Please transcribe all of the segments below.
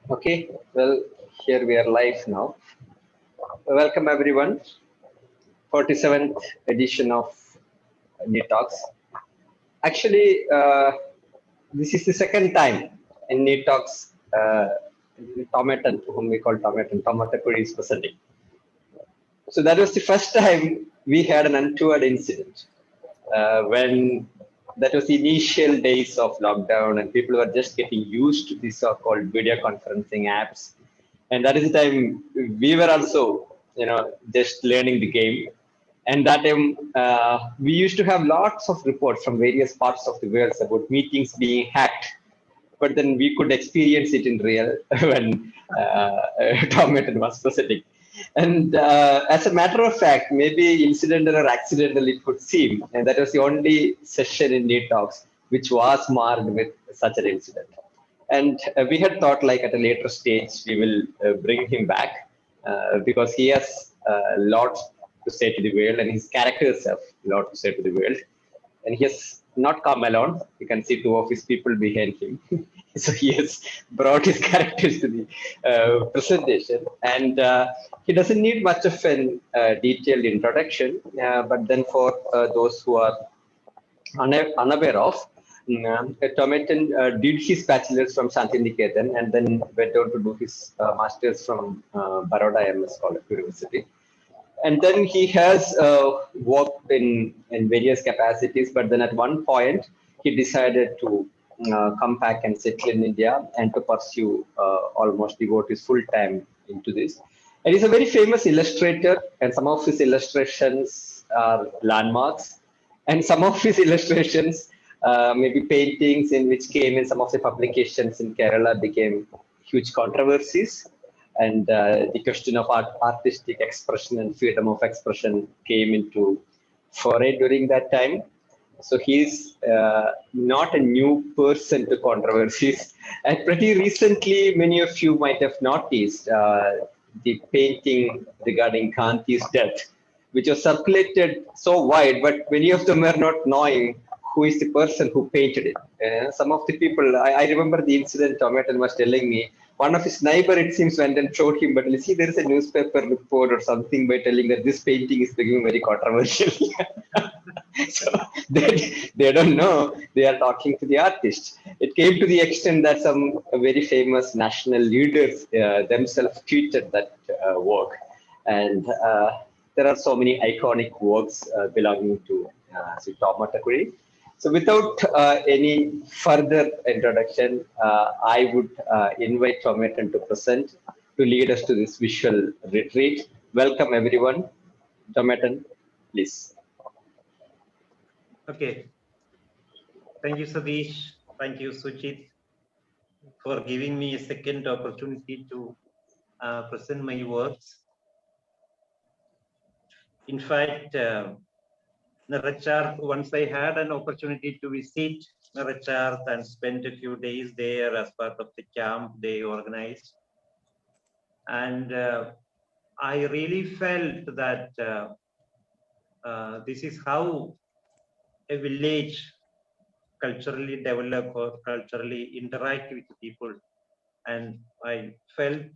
Okay, well, here we are live now. Welcome everyone, 47th edition of Neat Talks. Actually, this is the second time in Neat Talks, Tomaton, whom we call Tomaton, Tomatakuri is presenting. So that was the first time we had an untoward incident when that was the initial days of lockdown and people were just getting used to these so-called video conferencing apps. And that is the time we were also, just learning the game. And that time we used to have lots of reports from various parts of the world about meetings being hacked, but then we could experience it in real when Tom Merton was presenting. And as a matter of fact, maybe incidental or accidental it could seem, and that was the only session in Neat Talks which was marred with such an incident. And we had thought, like at a later stage, we will bring him back because he has lots to say to the world, and his characters have a lot to say to the world. And he has not come alone. You can see two of his people behind him. So he has brought his characters to the presentation. And he doesn't need much of a detailed introduction. But then for those who are unaware of, Tomatin did his bachelor's from Shantiniketan and then went on to do his master's from Baroda MS College University. And then he has worked in various capacities, but then at one point he decided to come back and settle in India and to pursue almost devote his full time into this. And he's a very famous illustrator, and some of his illustrations are landmarks, and some of his illustrations, maybe paintings in which came in some of the publications in Kerala, became huge controversies. And the question of artistic expression and freedom of expression came into foray during that time. So he's not a new person to controversies. And pretty recently, many of you might have noticed the painting regarding Gandhi's death, which was circulated so wide, but many of them were not knowing who is the person who painted it. Some of the people, I remember the incident Tomatin was telling me, one of his neighbor, it seems, went and showed him, but you see, there is a newspaper report or something by telling that this painting is becoming very controversial. So they don't know, they are talking to the artist. It came to the extent that some very famous national leaders themselves tweeted that work. And there are so many iconic works belonging to Vattakuzhy. So without any further introduction, I would invite Tomatin to present to lead us to this visual retreat. Welcome everyone. Tomatin, please. Okay. Thank you, Sadish. Thank you, Suchit, for giving me a second opportunity to present my works. In fact, Niracharthu, once I had an opportunity to visit Niracharthu and spend a few days there as part of the camp they organized. And I really felt that this is how a village culturally develop or culturally interact with people. And I felt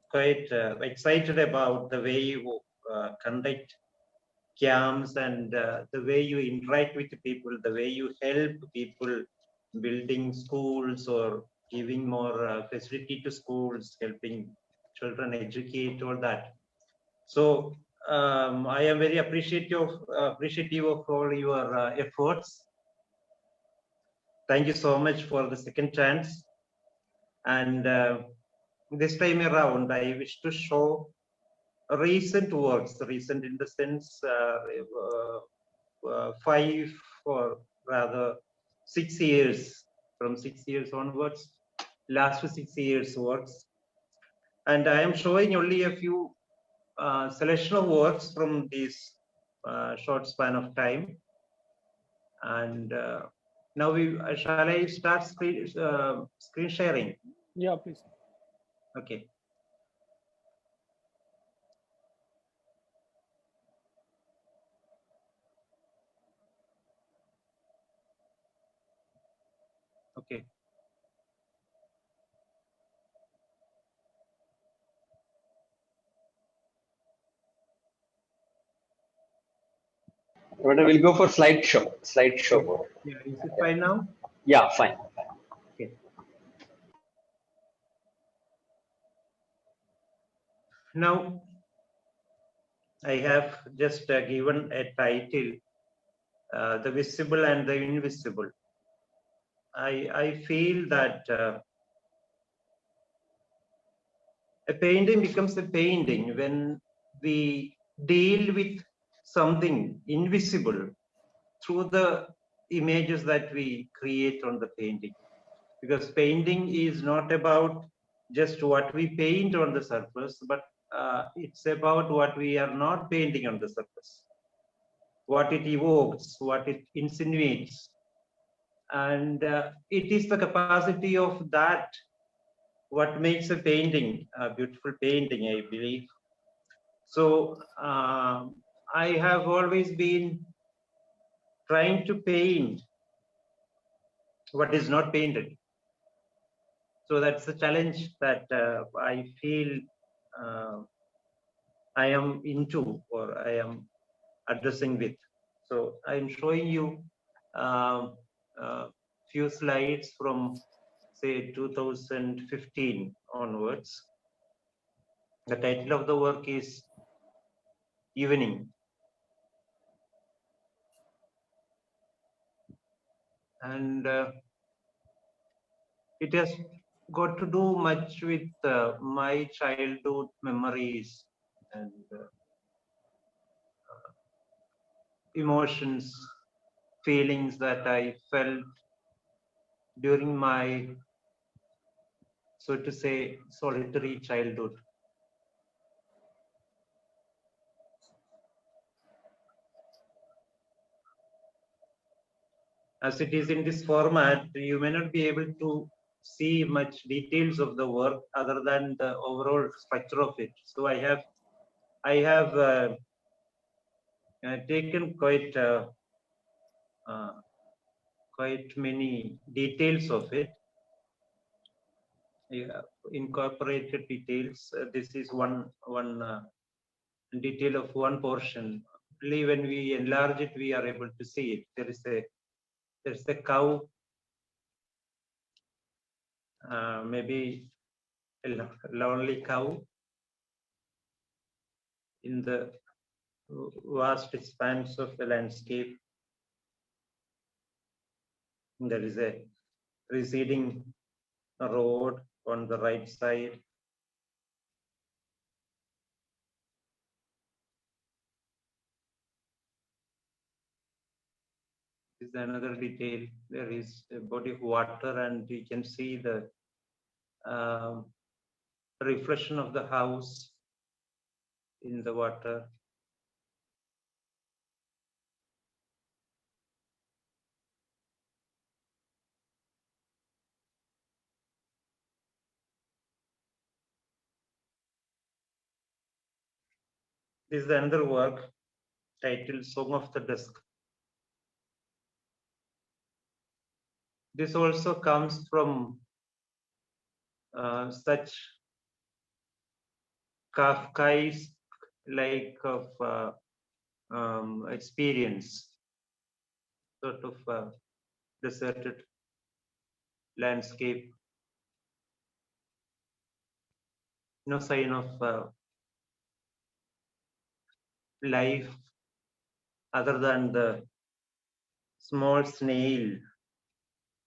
quite excited about the way you conduct camps and the way you interact with people, the way you help people building schools or giving more facility to schools, helping children educate, all that. So I am very appreciative of all your efforts. Thank you so much for the second chance. And this time around, I wish to show recent works, recent in the sense 5 or rather 6 years, from 6 years onwards, last 6 years works. And I am showing only a few selection of works from this short span of time. And now shall I start screen sharing? Yeah, please. Okay. Okay. But we'll go for slideshow. Slideshow mode. Yeah, is it fine now? Yeah, fine. Okay. Now, I have just given a title, The Visible and the Invisible. I feel that a painting becomes a painting when we deal with something invisible through the images that we create on the painting. Because painting is not about just what we paint on the surface, but it's about what we are not painting on the surface, what it evokes, what it insinuates. And it is the capacity of that what makes a painting a beautiful painting, I believe. So I have always been trying to paint what is not painted. So that's the challenge that I feel I am into, or I am addressing with. So I'm showing you few slides from, say, 2015 onwards. The title of the work is Evening. And it has got to do much with my childhood memories and emotions, feelings that I felt during my, so to say, solitary childhood. As it is in this format, you may not be able to see much details of the work other than the overall structure of it. So I have taken quite many details of it. Yeah, incorporated details. This is one detail of one portion. Only when we enlarge it, we are able to see it. There's a cow, maybe a lonely cow in the vast expanse of the landscape. There is a receding road on the right side. This is another detail. There is a body of water, and you can see the reflection of the house in the water. This is another work titled Song of the Dusk. This also comes from such Kafkaesque-like of experience, sort of deserted landscape, no sign of life other than the small snail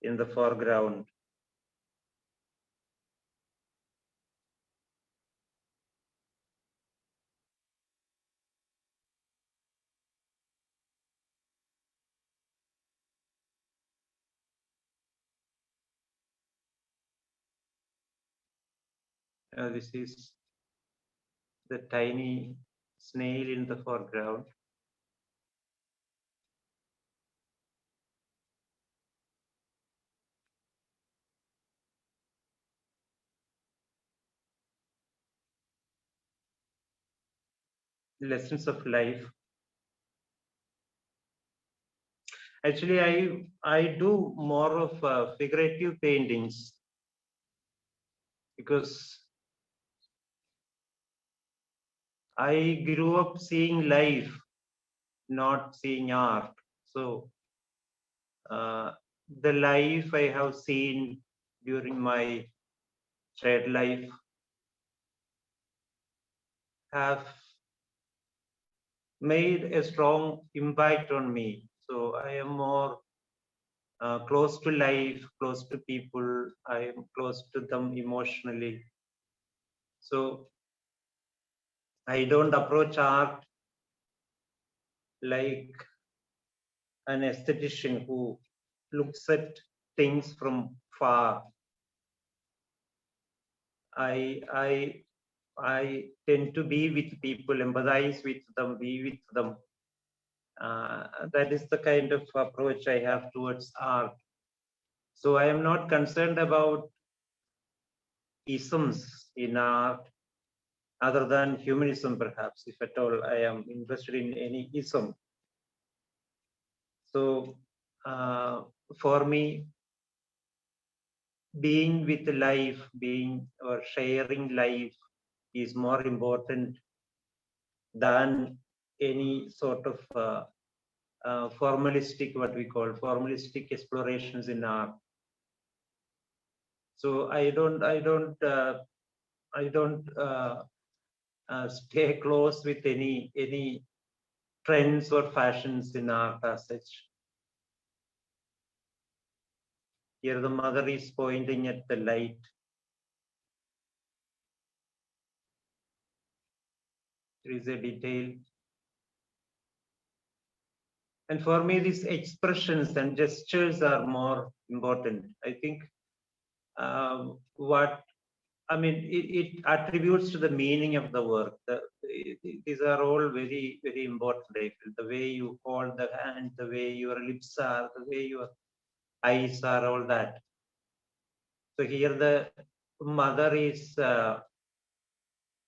in the foreground. This is the tiny snail in the foreground. Lessons of life. Actually, I do more of figurative paintings because I grew up seeing life not seeing art. So the life I have seen during my child life have made a strong impact on me. So I am more close to life, close to people. I am close to them emotionally. So I don't approach art like an aesthetician who looks at things from far. I tend to be with people, empathize with them, be with them. That is the kind of approach I have towards art. So I am not concerned about isms in art other than humanism, perhaps, if at all I am interested in any ism. So for me, being with life, being or sharing life is more important than any sort of formalistic, what we call formalistic explorations in art. So I don't stay close with any trends or fashions in art as such. Here the mother is pointing at the light. There is a detail. And for me, these expressions and gestures are more important. I think it attributes to the meaning of the work. These are all very, very important. I feel the way you hold the hand, the way your lips are, the way your eyes are, all that. So here the mother is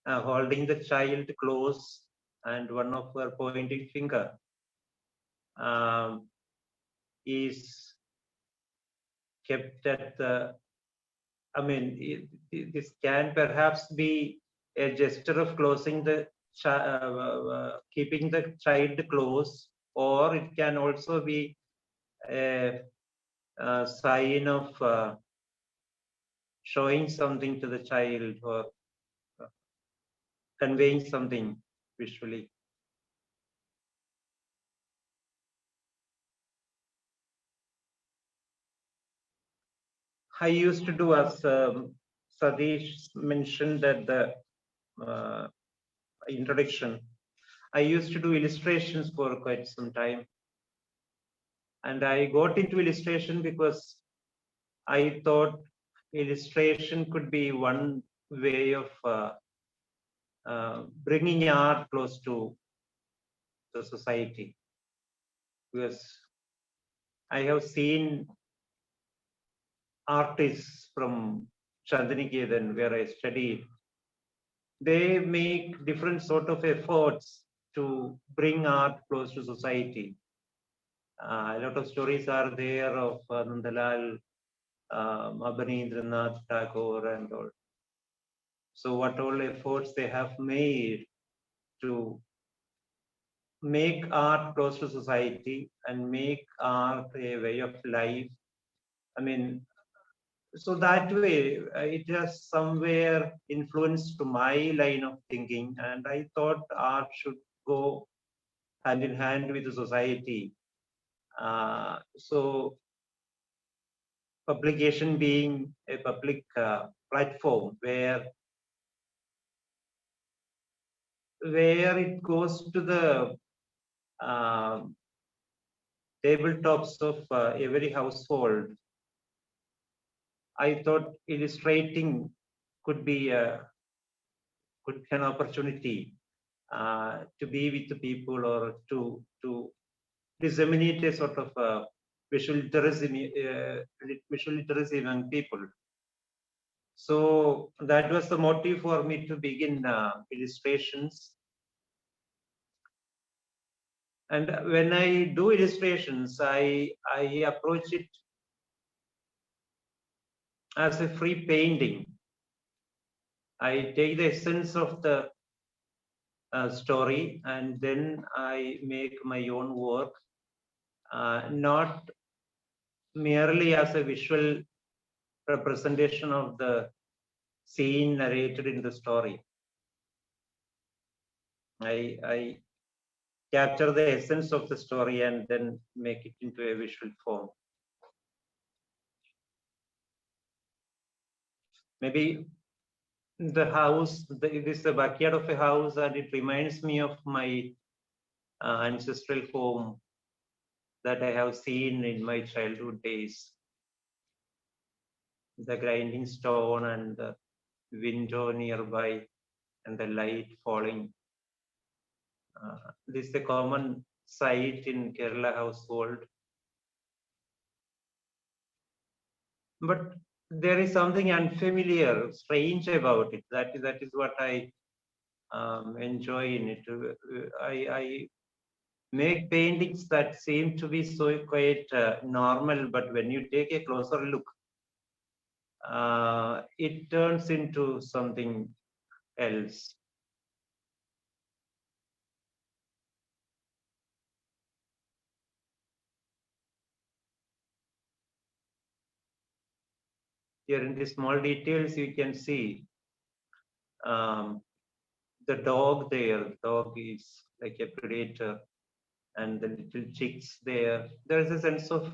holding the child close, and one of her pointing finger is kept at the. This can perhaps be a gesture of closing the keeping the child close, or it can also be a sign of showing something to the child or conveying something visually. I used to do, as Sadish mentioned at the introduction, I used to do illustrations for quite some time. And I got into illustration because I thought illustration could be one way of bringing art close to the society. Because I have seen artists from Chandaniketan, where I studied, they make different sort of efforts to bring art close to society. A lot of stories are there of Nandalal, Abanindranath Tagore and all. So what all efforts they have made to make art close to society and make art a way of life. So that way it has somewhere influenced my line of thinking, and I thought art should go hand in hand with the society. So publication being a public platform where it goes to the tabletops of every household, I thought illustrating could be an opportunity to be with the people, or to disseminate a sort of visual literacy among people. So that was the motive for me to begin illustrations. And when I do illustrations, I approach it as a free painting. I take the essence of the story, and then I make my own work, not merely as a visual representation of the scene narrated in the story. I capture the essence of the story and then make it into a visual form. Maybe the house, it is the backyard of a house, and it reminds me of my ancestral home that I have seen in my childhood days. The grinding stone and the window nearby and the light falling. This is a common sight in Kerala household. But there is something unfamiliar, strange about it. That is what I enjoy in it. I make paintings that seem to be so quite normal, but when you take a closer look, it turns into something else. Here in the small details, you can see the dog there. The dog is like a predator, and the little chicks there. There is a sense of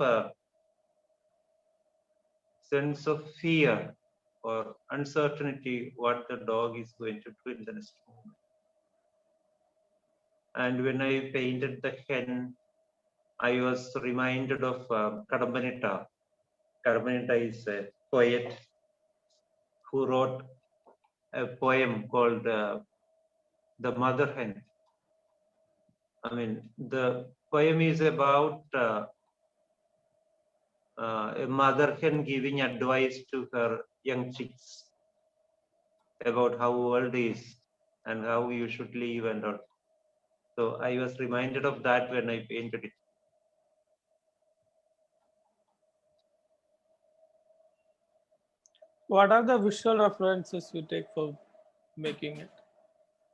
fear or uncertainty what the dog is going to do in the next moment. And when I painted the hen, I was reminded of Kadambanita. Kadambanita is a poet who wrote a poem called The Mother Hen. I mean, the poem is about a mother hen giving advice to her young chicks about how world is and how you should live and all. So I was reminded of that when I painted it. What are the visual references you take for making it?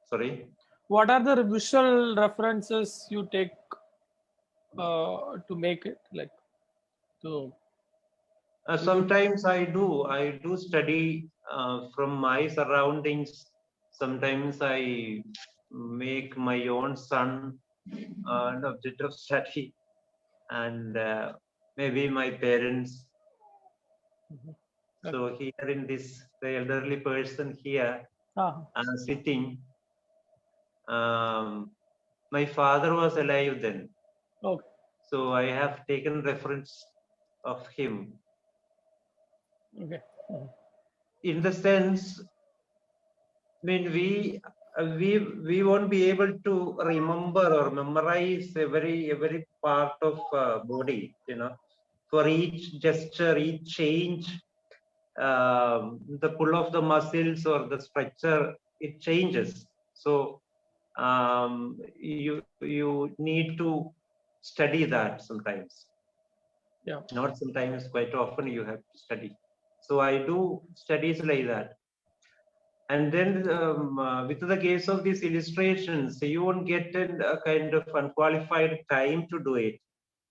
Sorry? What are the visual references you take to make it? Like to Sometimes I do study from my surroundings. Sometimes I make my own son an object of study, and maybe my parents. So here in this, the elderly person here sitting, my father was alive then. Okay. So I have taken reference of him. Okay. In the sense, I mean, we won't be able to remember or memorize every part of body, you know. For each gesture, each change, the pull of the muscles or the structure, it changes. So you need to study that sometimes. Yeah. Not sometimes, quite often you have to study. So I do studies like that. And then with the case of these illustrations, you won't get a kind of unqualified time to do it.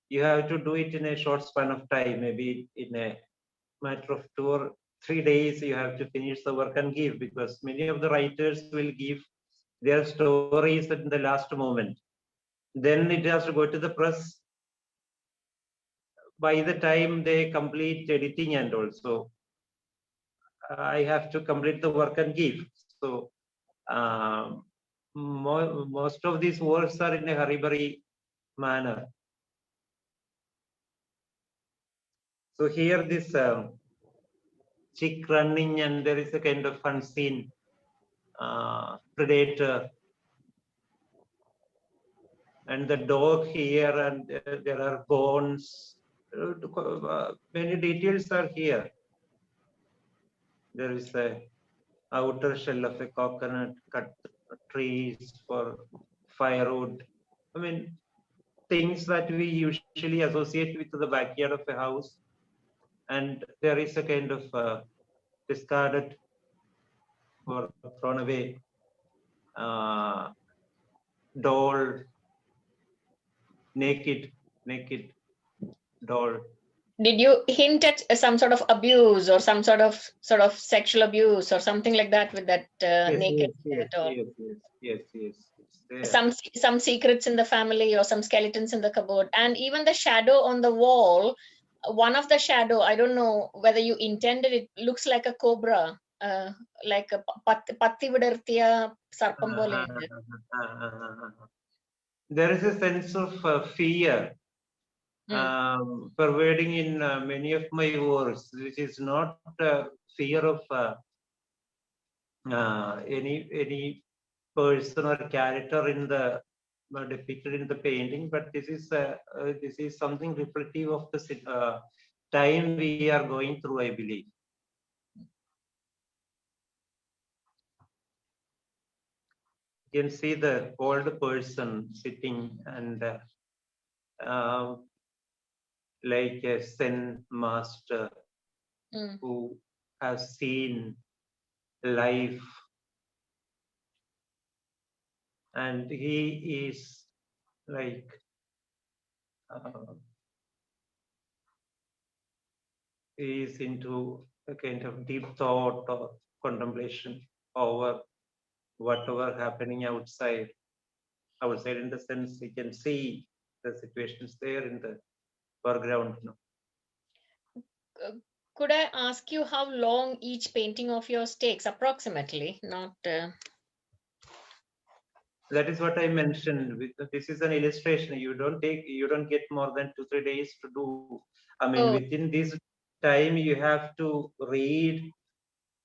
You have to do it in a short span of time, maybe in a matter of 2 or 3 days, you have to finish the work and give, because many of the writers will give their stories in the last moment. Then it has to go to the press. By the time they complete editing and also, I have to complete the work and give. So most of these works are in a hurry-burry manner. So here this chick running, and there is a kind of unseen predator, and the dog here, and there are bones. Many details are here. There is a outer shell of a coconut, cut trees for firewood. I mean, things that we usually associate with the backyard of a house. And there is a kind of discarded or thrown away doll, naked doll. Did you hint at some sort of abuse or some sort of sexual abuse or something like that with that naked doll? Yes. It's there. Some secrets in the family or some skeletons in the cupboard, and even the shadow on the wall. One of the shadow, I don't know whether you intended it, looks like a cobra, like a patti vidarthiya sarpam pole undu. There is a sense of fear pervading in many of my works, which is not fear of any person or character in the depicted in the painting, but this is something reflective of the time we are going through, I believe. You can see the old person sitting and like a Zen master who has seen life, and he is like he is into a kind of deep thought or contemplation over whatever happening outside in the sense we can see the situations there in the foreground. Could I ask you how long each painting of yours takes approximately? Not That is what I mentioned. This is an illustration. You don't get more than 2-3 days to do. I mean, within this time, you have to read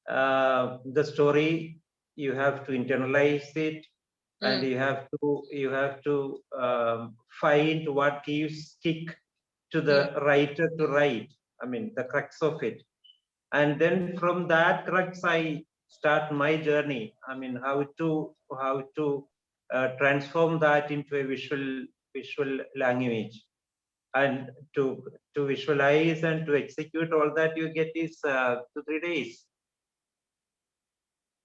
the story. You have to internalize it, and you have to find what gives kick to the writer to write. I mean, the crux of it, and then from that crux, I start my journey. I mean, how to transform that into a visual language, and to visualize and to execute all that you get is 2-3 days.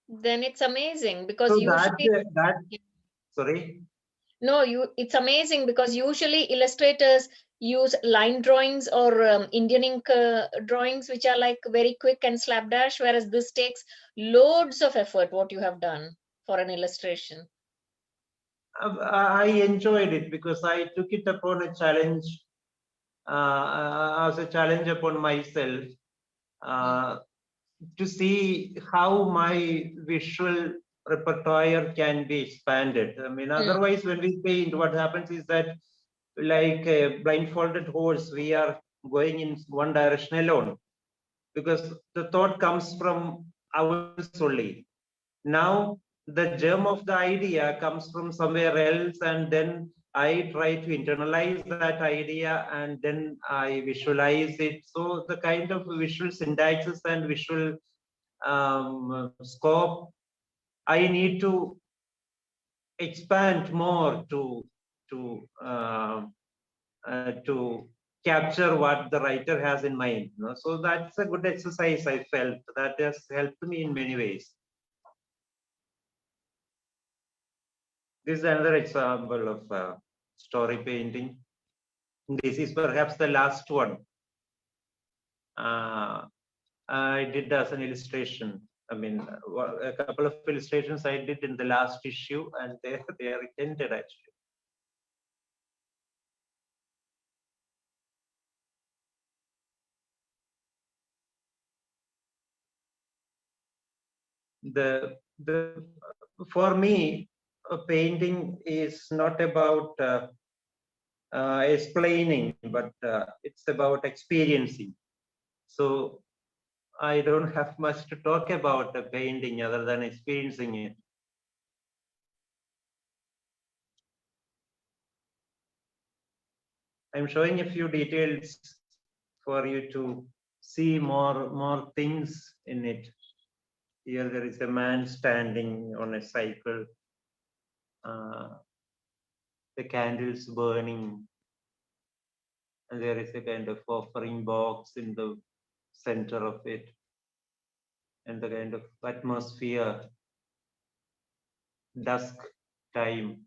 Then it's amazing because So usually sorry. No, it's amazing because usually illustrators use line drawings or Indian ink drawings, which are like very quick and slapdash, whereas this takes loads of effort, what you have done for an illustration. I enjoyed it because I took it upon a challenge, as a challenge upon myself, to see how my visual repertoire can be expanded. I mean, otherwise, when we paint, what happens is that, like a blindfolded horse, we are going in one direction alone because the thought comes from ours only. Now, the germ of the idea comes from somewhere else, and then I try to internalize that idea and then I visualize it. So the kind of visual syntaxes and visual scope I need to expand more to capture what the writer has in mind. So that's a good exercise. I felt that has helped me in many ways. This is another example of story painting. This is perhaps the last one I did as an illustration. I mean, a couple of illustrations I did in the last issue, and they are intended actually. For me, a painting is not about explaining, but it's about experiencing. So I don't have much to talk about a painting other than experiencing it. I'm showing a few details for you to see more things in it. Here there is a man standing on a cycle. The candles burning, and there is a kind of offering box in the center of it, and the kind of atmosphere, dusk time,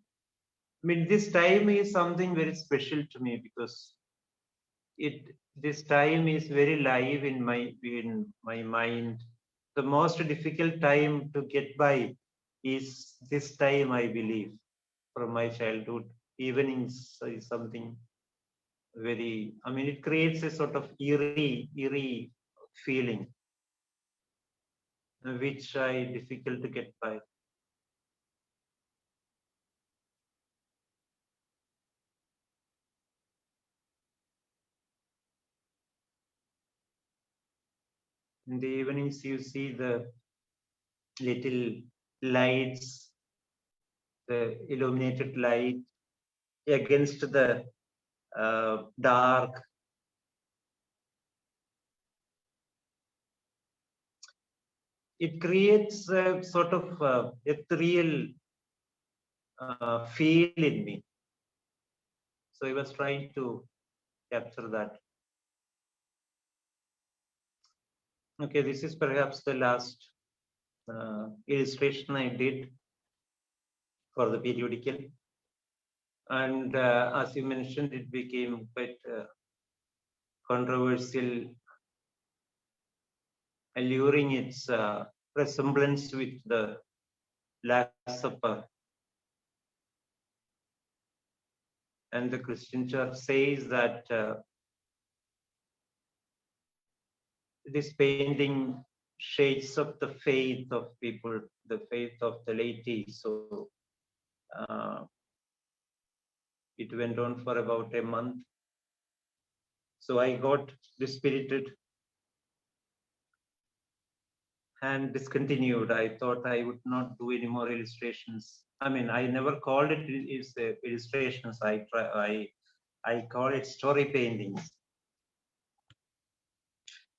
I mean, this time is something very special to me because this time is very live in my mind. The most difficult time to get by is this time, I believe, from my childhood. Evenings is something very, I mean, it creates a sort of eerie feeling, which I difficult to get by. In the evenings, you see the little lights, the illuminated light against the dark. It creates a sort of ethereal feel in me. So I was trying to capture that. Okay, this is perhaps the last illustration I did for the periodical. And as you mentioned, it became quite controversial, alluring its resemblance with the Last Supper. And the Christian Church says that this painting shades up the faith of people, the faith of the laity. So it went on for about a month. So I got dispirited and discontinued. I thought I would not do any more illustrations. I mean, I never called it illustrations. I call it story paintings,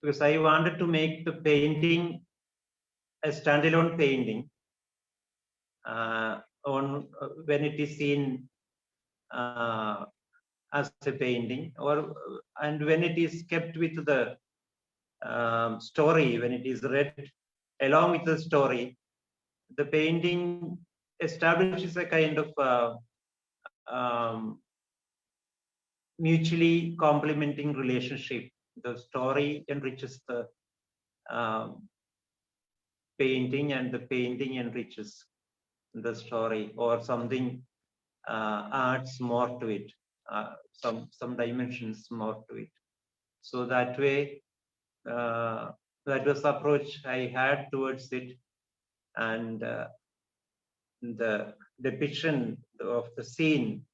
because I wanted to make the painting a standalone painting when it is seen as a painting, and when it is kept with the story, when it is read along with the story, the painting establishes a kind of mutually complementing relationship. The story enriches the painting, and the painting enriches the story, or something adds more to it, some dimensions more to it. So that way, that was the approach I had towards it, and the depiction of the scene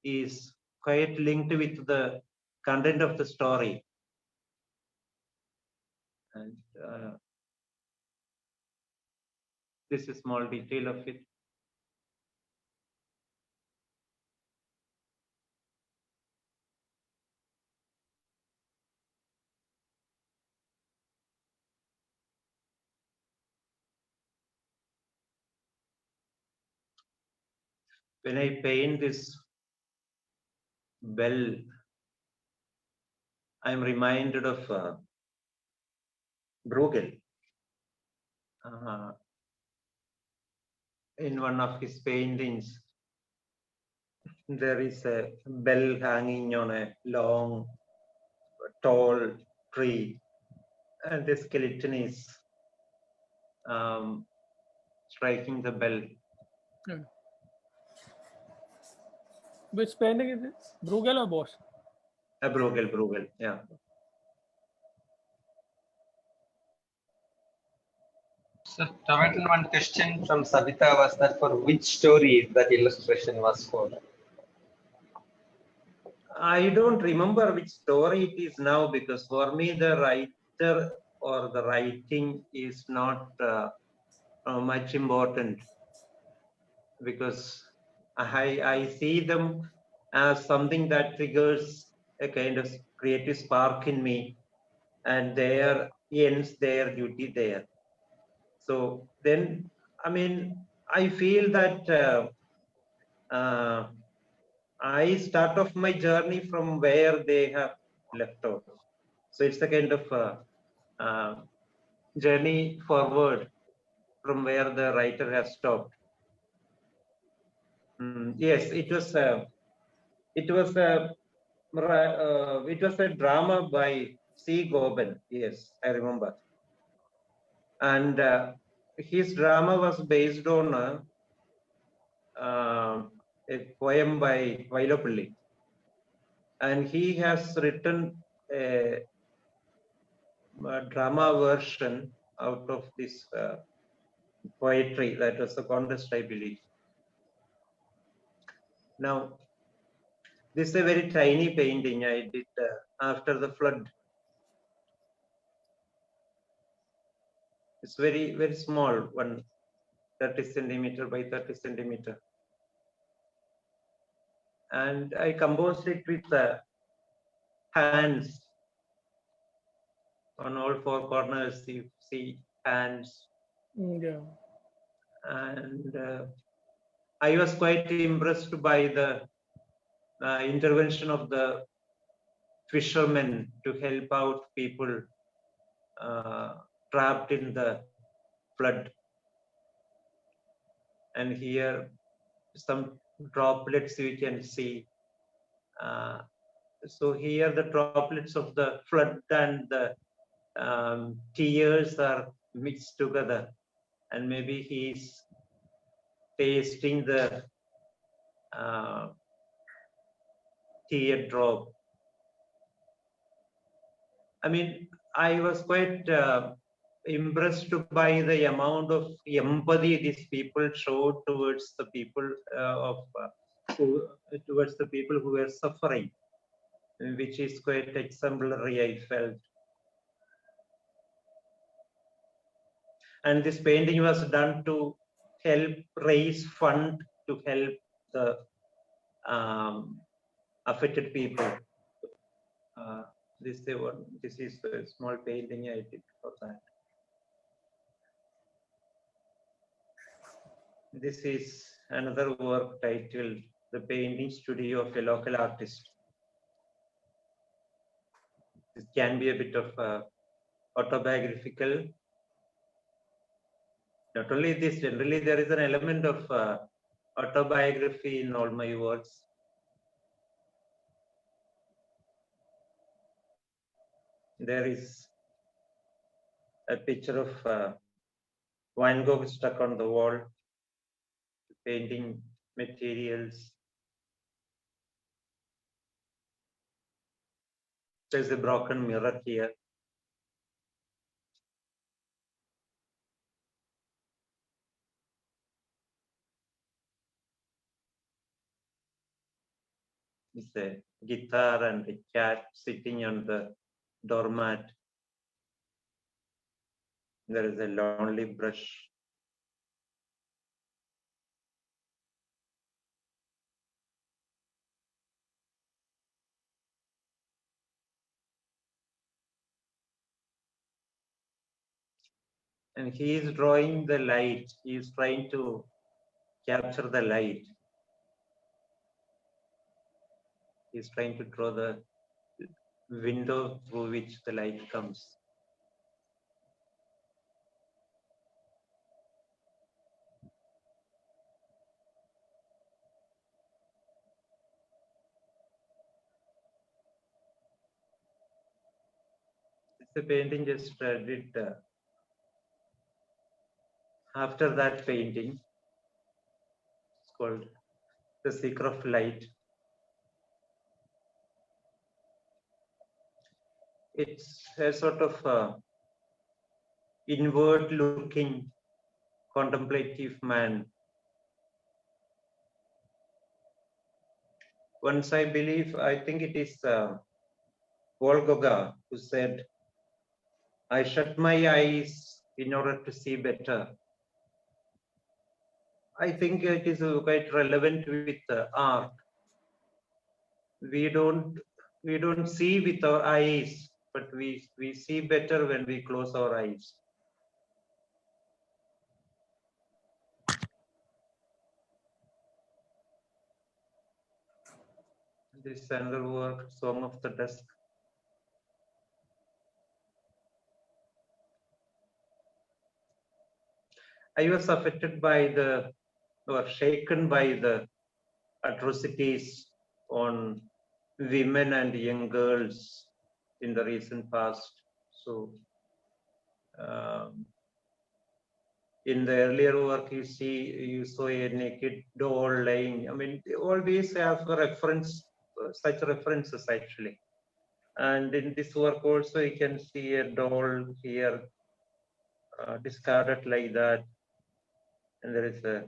is quite linked with the content of the story. And this is small detail of it. When I paint this bell, I'm reminded of Bruegel. In one of his paintings, there is a bell hanging on a long, tall tree, and the skeleton is striking the bell. Yeah. Which painting is this? Bruegel or Bosch? Bruegel, yeah. So, Tomato, one question from Savita was that for which story that illustration was for? I don't remember which story it is now, because for me the writer or the writing is not much important, because I see them as something that triggers a kind of creative spark in me, and there ends their duty there. So then, I mean, I feel that I start off my journey from where they have left off. So it's a kind of journey forward from where the writer has stopped. Yes, it was a drama by C. Goban. Yes, I remember. And his drama was based on a poem by Vailapalli. And he has written a drama version out of this poetry. That was the contest, I believe. Now, this is a very tiny painting I did after the flood. It's very, very small, 30 centimeter by 30 centimeter. And I composed it with hands. On all four corners, you see hands. Yeah. And I was quite impressed by the intervention of the fishermen to help out people trapped in the flood. And here some droplets you can see. So here the droplets of the flood and the tears are mixed together, and maybe he's tasting the tear drop. I mean, I was quite impressed by the amount of empathy these people showed towards the people towards the people who were suffering, which is quite exemplary, I felt. And this painting was done to help raise fund to help the affected people. This is a small painting I did for that. This is another work titled The Painting Studio of a Local Artist. This can be a bit of autobiographical. Not only this, generally there is an element of autobiography in all my works. There is a picture of Van Gogh stuck on the wall, painting materials. There's a broken mirror here. It's a guitar and a cat sitting on the doormat. There is a lonely brush. And he is drawing the light. He is trying to capture the light. He is trying to draw the window through which the light comes. It's a painting just did after that painting. It's called The Seeker of Light. It's a sort of inward looking contemplative man. Once I think it is Paul Gauguin who said, I shut my eyes in order to see better. I think it is quite relevant with art. We don't see with our eyes, but we see better when we close our eyes. This is another work, Song of the Dusk. I was affected by or shaken by the atrocities on women and young girls in the recent past. So in the earlier work, you saw a naked doll lying. I mean, all these have such references actually. And in this work also, you can see a doll here discarded like that. And there is a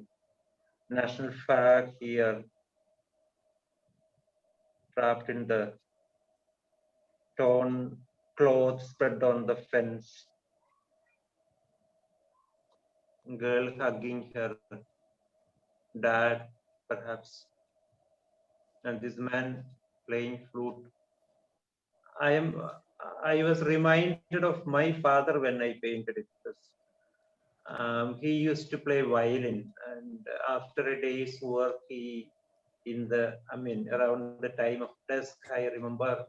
national flag here, wrapped in the torn clothes spread on the fence. Girl hugging her dad, perhaps. And this man playing flute. I was reminded of my father when I painted it, because he used to play violin, and after a day's work, around the time of dusk, I remember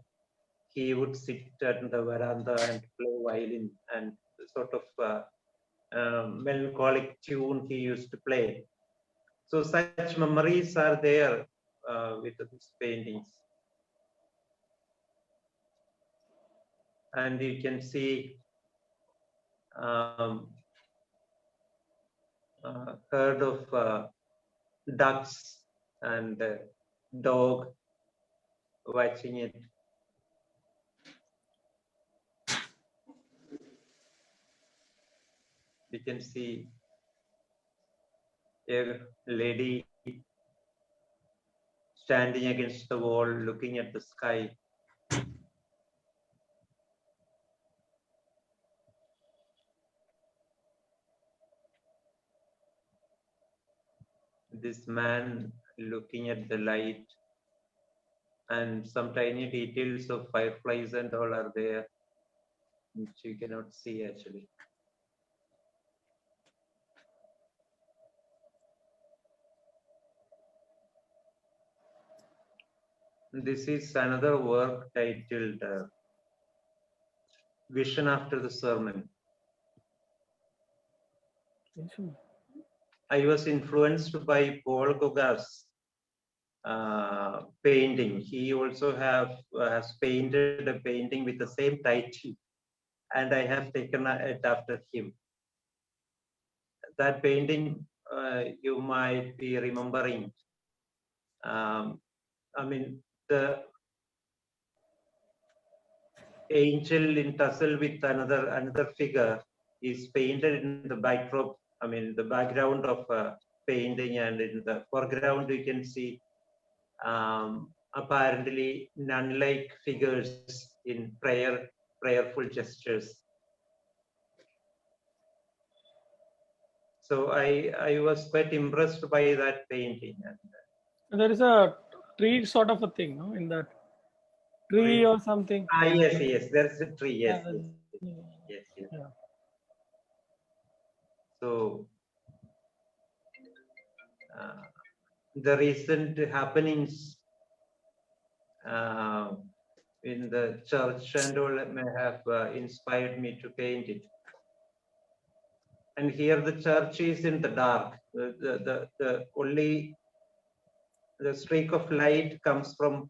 he would sit at the veranda and play violin, and sort of melancholic tune he used to play. So such memories are there with these paintings. And you can see herd of ducks and dog watching it. You can see a lady standing against the wall looking at the sky. This man looking at the light, and some tiny details of fireflies and all are there, which you cannot see actually. This is another work titled Vision After the Sermon. I was influenced by Paul Gauguin's painting. He also has painted a painting with the same title, and I have taken it after him. That painting you might be remembering. The angel in tussle with another figure is painted in the backdrop. The background of a painting, and in the foreground you can see apparently nun-like figures in prayerful gestures. So I was quite impressed by that painting. And there is a tree sort of a thing, no? In that tree or something. Yes, there's a tree. Yes. Yeah. So the recent happenings in the church and all may have inspired me to paint it. And here the church is in the dark. The only the streak of light comes from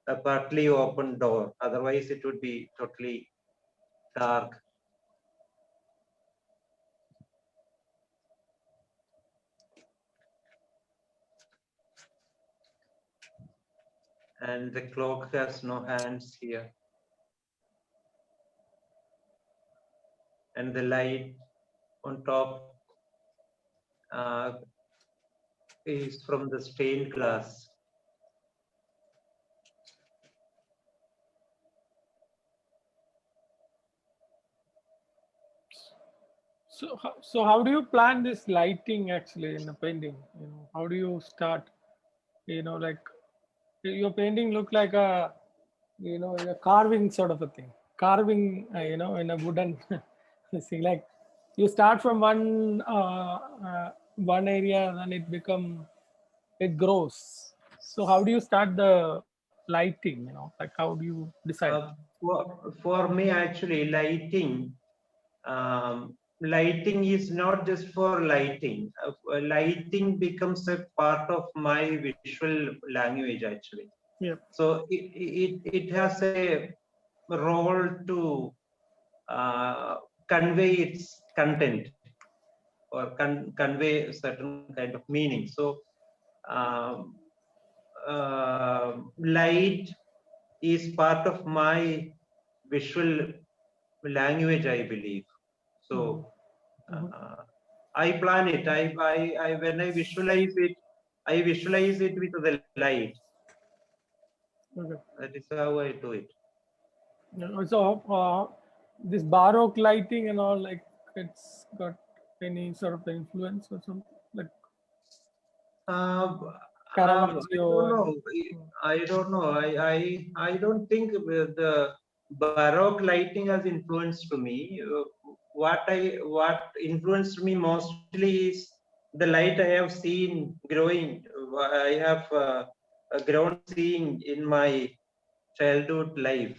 a partly open door. Otherwise, it would be totally dark. And the clock has no hands here. And the light on top is from the stained glass. So how do you plan this lighting actually in the painting? How do you start? Like your painting look like a carving sort of a thing. Carving, in a wooden thing. Like you start from one area, and it grows. So how do you start the lighting? Like how do you decide? For me, actually, lighting lighting is not just for lighting. Lighting becomes a part of my visual language actually. Yeah. So it has a role to convey its content or convey a certain kind of meaning. So light is part of my visual language, I believe. So I plan it. I when I visualize it with the light. Okay. That is how I do it. So this Baroque lighting and all, like, it's got any sort of influence or something like Caravaggio? I don't know. I don't think the Baroque lighting has influenced me. What influenced me mostly is the light I have seen growing. I have grown seeing in my childhood life.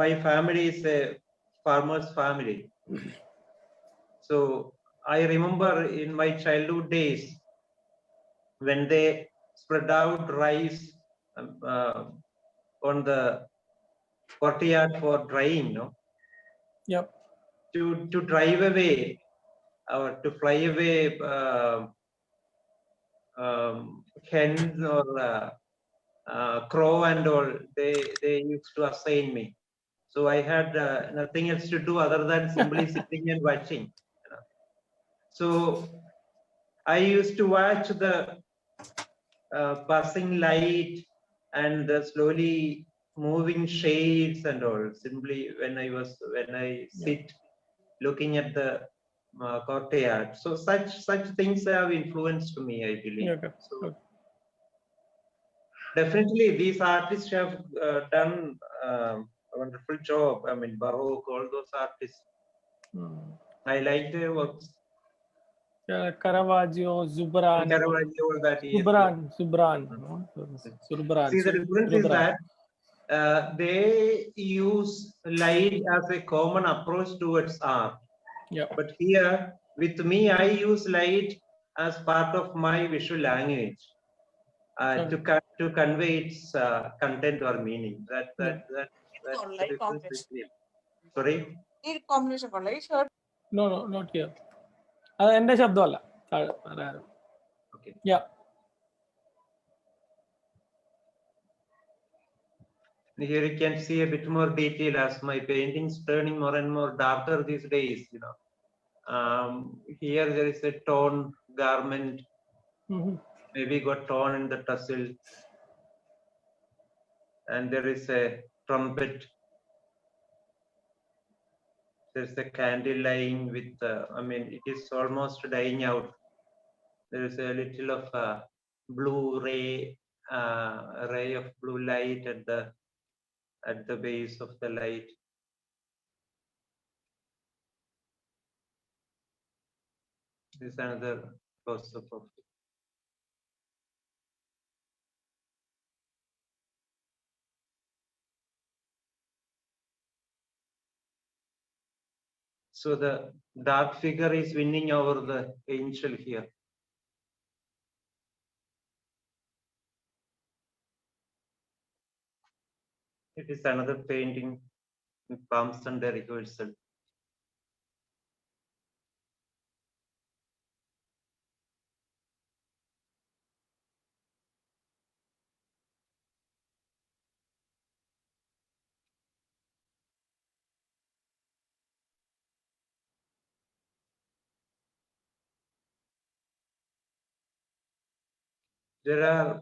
My family is a farmer's family. So I remember in my childhood days when they spread out rice on the courtyard for drying, no? Yep. To drive away or to fly away hens or crow and all, they used to assign me. So I had nothing else to do other than simply sitting and watching. So I used to watch the passing light and the slowly moving shades and all. Simply when I sit looking at the courtyard. So such things have influenced me, I believe. Okay. So definitely these artists have done a wonderful job. I mean, Baroque, all those artists. I like their works. Caravaggio, Zubran. Caravaggio, all that. Zubran. See, the difference is that they use light as a common approach towards art. Yeah. But here, with me, I use light as part of my visual language to convey its content or meaning. That's the difference between. Sorry? No, not here. അത് എൻ്റെ ശബ്ദമല്ല. Okay. Yeah. Here you can see a bit more detail as my paintings turning more and more darker these days. Here there is a torn garment, maybe got torn in the tussle, and there is a trumpet. There's a candle lying with, it is almost dying out. There is a little of blue ray of blue light at the base of the light. This is another close-up of it. So the dark figure is winning over the angel here. It is another painting in palms and the rehearsal. There are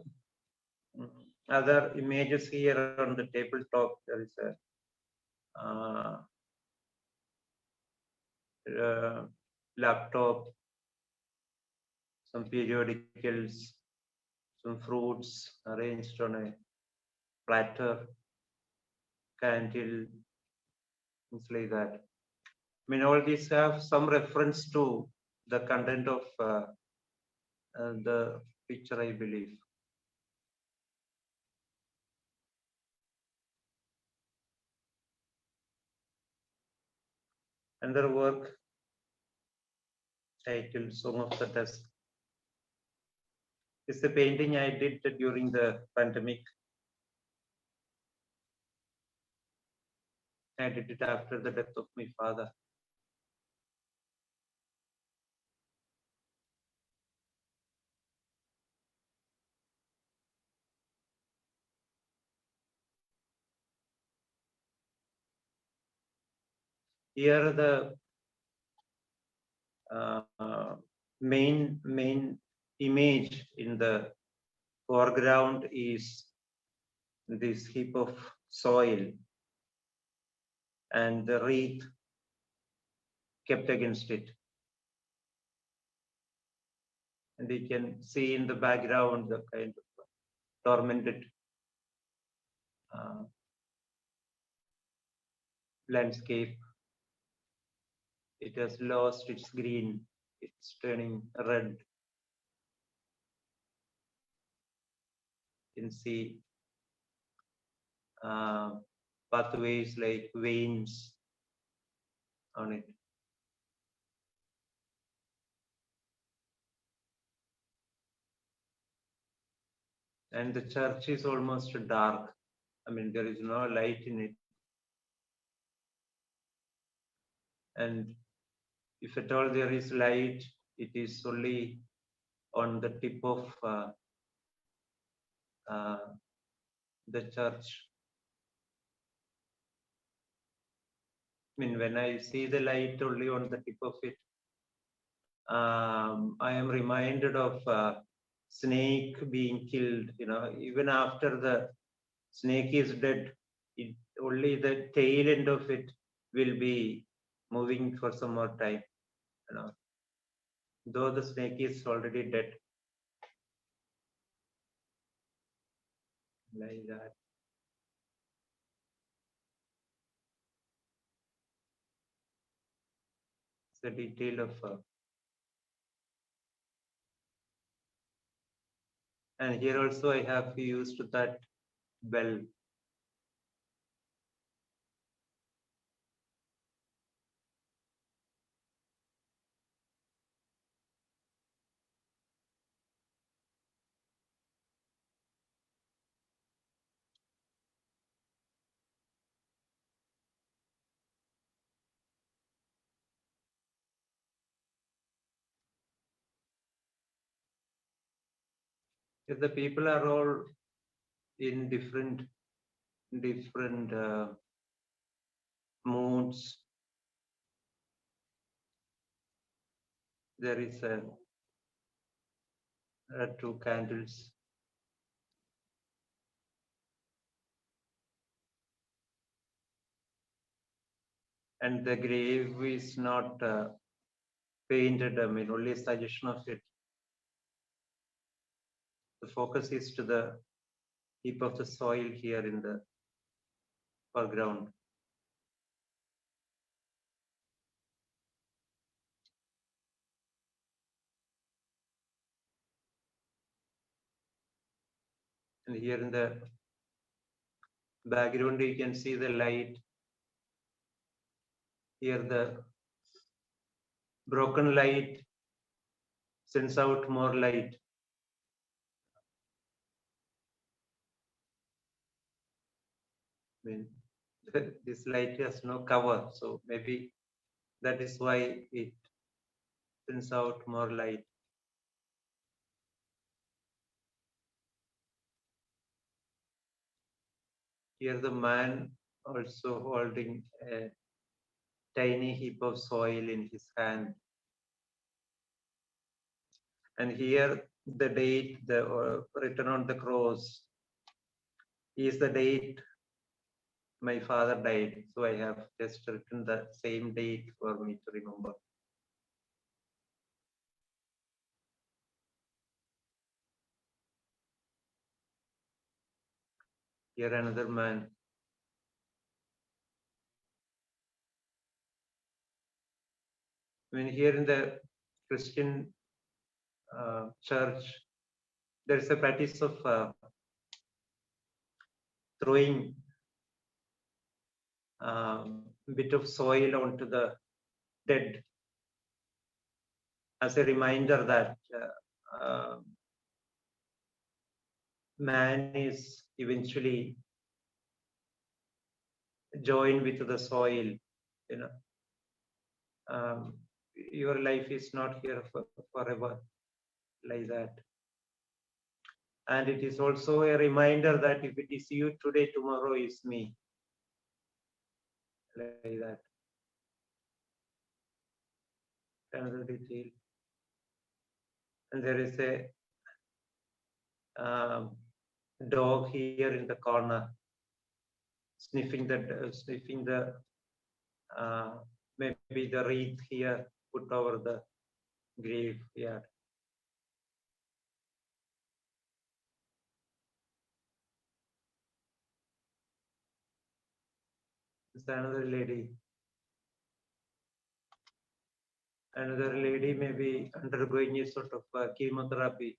other images here on the tabletop. There is a laptop, some periodicals, some fruits arranged on a platter, candle, things like that. I mean, all these have some reference to the content of the picture, I believe. Another work titled Song of the Dusk. It's a painting I did during the pandemic. I did it after the death of my father. Here the main image in the foreground is this heap of soil and the wreath kept against it. And you can see in the background the kind of tormented landscape. It has lost its green, it's turning red. You can see pathways like veins on it. And the church is almost dark. I mean, there is no light in it. And if at all there is light, it is only on the tip of the church. I mean, when I see the light only on the tip of it, I am reminded of snake being killed. You know, even after the snake is dead, only the tail end of it will be moving for some more time. You know, though the snake is already dead. Like that. It's a detail of and here also I have used that bell. If the people are all in different moods, there is two candles. And the grave is not painted, I mean, only a suggestion of it. The focus is to the heap of the soil here in the foreground. And here in the background, you can see the light. Here the broken light sends out more light. I mean, this light has no cover, so maybe that is why it sends out more light. Here the man also holding a tiny heap of soil in his hand. And here the date written on the cross is the date my father died. So I have just written the same date for me to remember. Here another man. I mean, here in the Christian church, there is a practice of throwing a bit of soil onto the dead, as a reminder that man is eventually joined with the soil. You know, your life is not here forever, like that. And it is also a reminder that if it is you today, tomorrow is me, like that. Another detail. And there is a dog here in the corner, sniffing the maybe the wreath here put over the grave. Yeah. It's another lady. Another lady may be undergoing a sort of chemotherapy,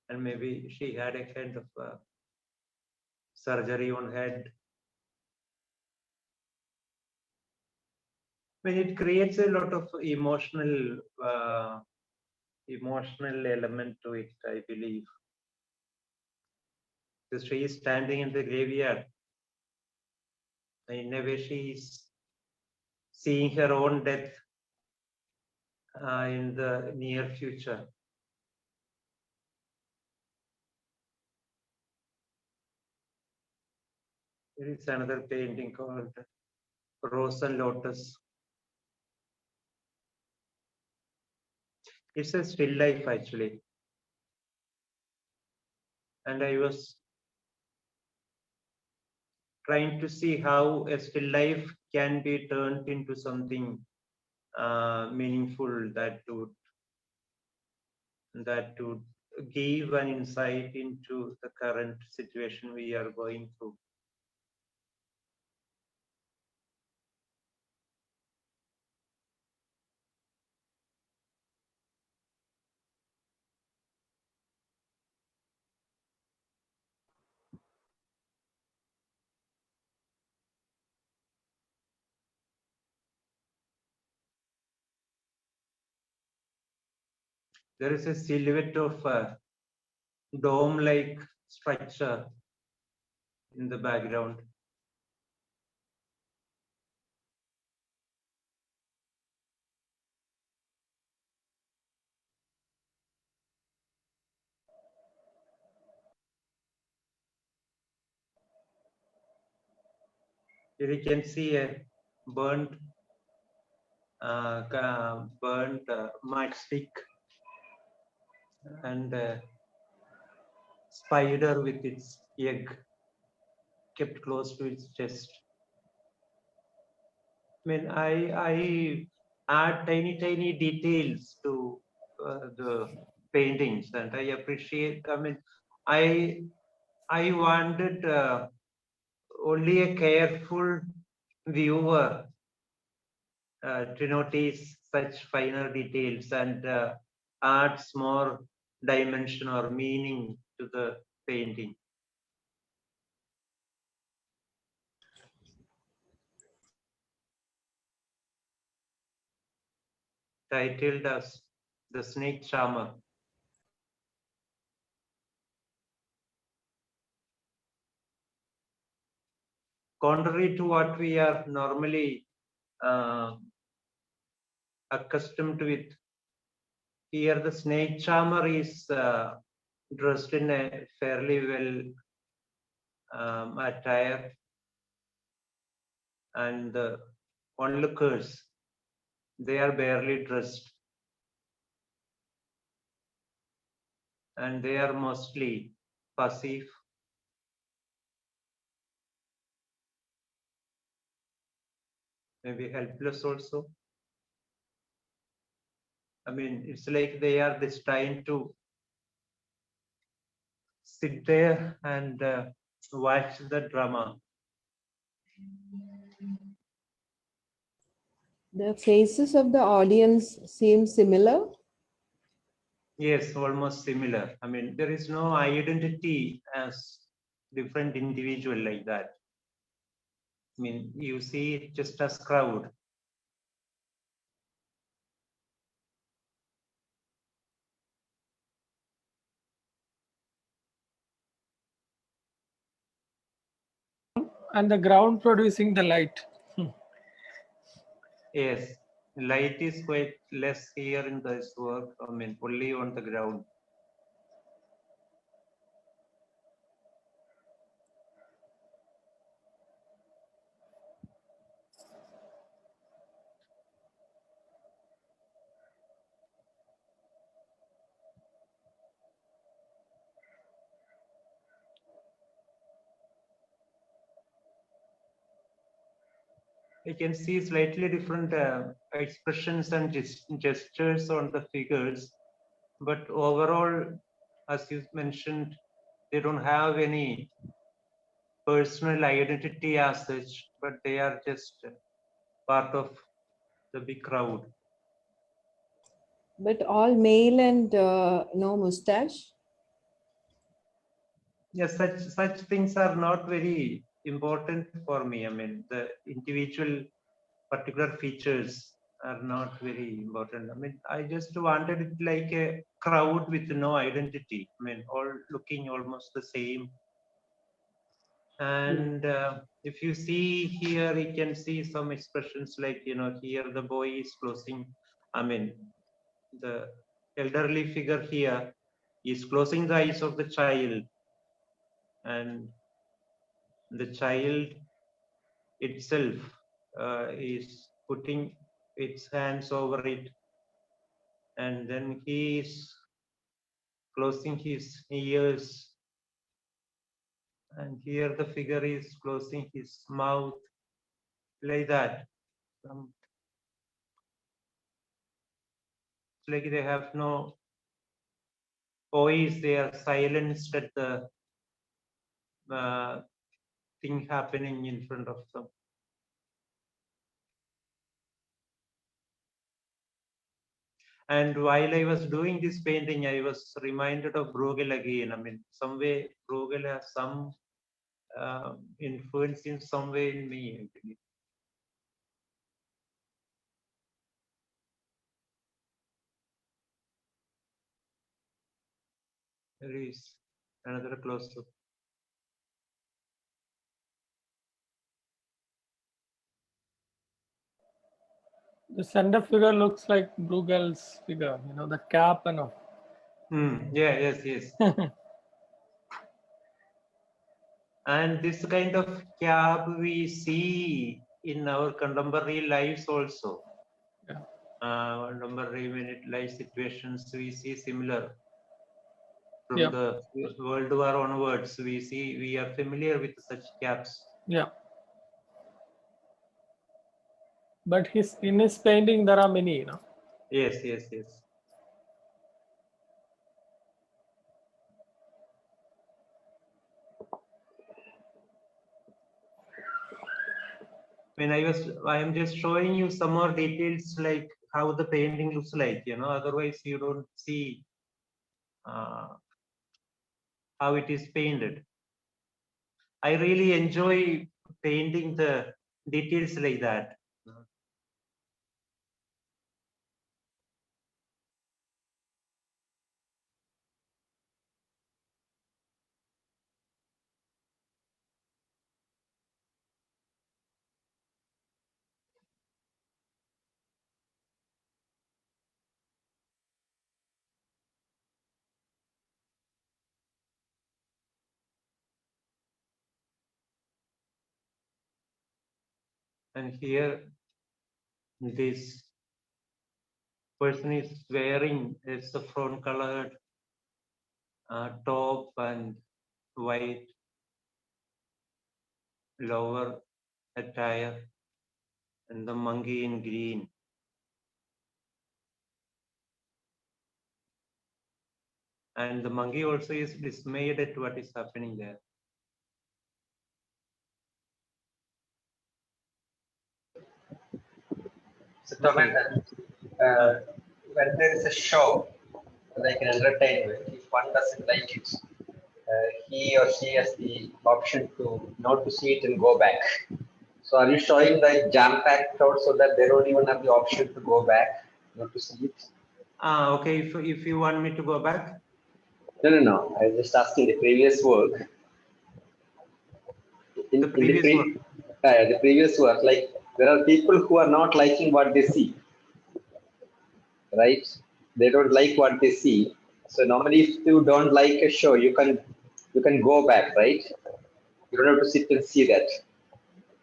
and maybe she had a kind of surgery on head. I mean, it creates a lot of emotional element to it, I believe. Because she is standing in the graveyard. In a way, she is seeing her own death in the near future. There is another painting called Rose and Lotus. It's a still life, actually. And I was trying to see how a still life can be turned into something meaningful that would give an insight into the current situation we are going through. There is a silhouette of a dome-like structure in the background. Here you can see a burnt matchstick and a spider with its egg kept close to its chest. I mean, I add tiny details to the paintings, and I appreciate. I mean, I wanted only a careful viewer to notice such finer details and adds more dimension or meaning to the painting. Titled as The Snake Charmer. Contrary to what we are normally accustomed to it, here the snake charmer is dressed in a fairly well attire, and the onlookers, they are barely dressed, and they are mostly passive, maybe helpless also. I mean, it's like they are destined to sit there and watch the drama. The faces of the audience seem similar. Yes, almost similar. I mean, there is no identity as different individual like that. I mean, you see it just as crowd. And the ground producing the light. Yes, light is quite less here in this work. I mean, only on the ground. You can see slightly different expressions and gestures on the figures, but overall, as you mentioned, they don't have any personal identity as such, but they are just part of the big crowd. But all male and no mustache? Yes, such things are not very important for me. I mean, the individual particular features are not very important. I mean, I just wanted it like a crowd with no identity. I mean, all looking almost the same. And if you see here, you can see some expressions like, here the boy is closing. I mean, the elderly figure here is closing the eyes of the child, and the child itself is putting its hands over it, and then he is closing his ears, and here the figure is closing his mouth, like that. It's like they have no voice, they are silenced at the thing happening in front of them. And while I was doing this painting, I was reminded of Bruegel again. I mean, some way Bruegel has some influence in some way in me, I believe. There is another close-up. The center figure looks like Bruegel's figure, the cap and all. Yeah, yes. And this kind of cap we see in our contemporary lives also. Yeah. Contemporary life situations we see similar. From Yeah. the World War onwards, we are familiar with such caps. Yeah. But in his painting there are many, Yes. When I am just showing you some more details like how the painting looks like, otherwise you don't see how it is painted. I really enjoy painting the details like that. And here, this person is wearing a saffron colored top and white lower attire, and the monkey in green. And the monkey also is dismayed at what is happening there. So, when there is a show, like an entertainment, if one doesn't like it, he or she has the option to not to see it and go back. So, are you showing the jam-packed crowd so that they don't even have the option to go back, not to see it? Okay. If you want me to go back. No. I was just asking the previous work. in The the previous work. the previous work, like there are people who are not liking what they see, right? They don't like what they see. So normally, if you don't like a show, you can go back, right? You don't have to sit and see that.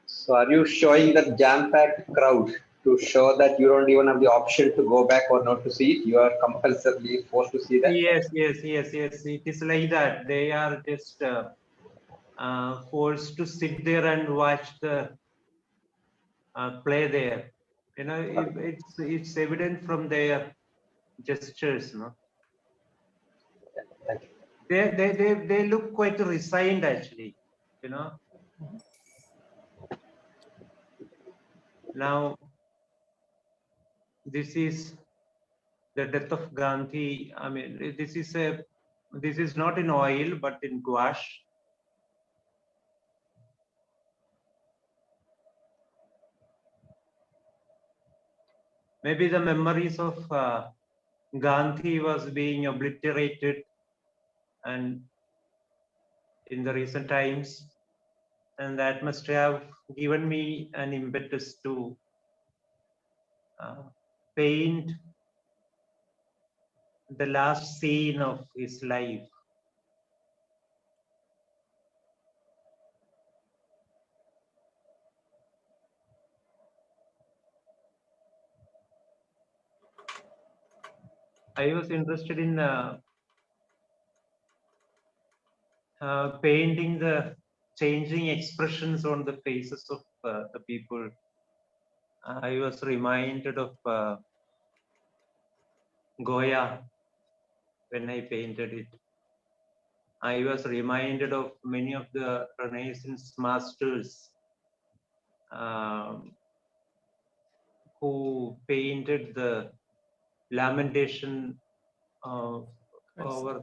So are you showing that jam-packed crowd to show that you don't even have the option to go back or not to see it? You are compulsorily forced to see that? Yes. It is like that. They are just forced to sit there and watch the play there. You know, it's evident from their gestures. No, Thank you. they look quite resigned actually. You know. Now this is the death of Gandhi. I mean, this is not in oil but in gouache. Maybe the memories of Gandhi was being obliterated and in the recent times, and that must have given me an impetus to paint the last scene of his life. I was interested in painting the changing expressions on the faces of the people. I was reminded of Goya when I painted it. I was reminded of many of the Renaissance masters who painted the lamentation over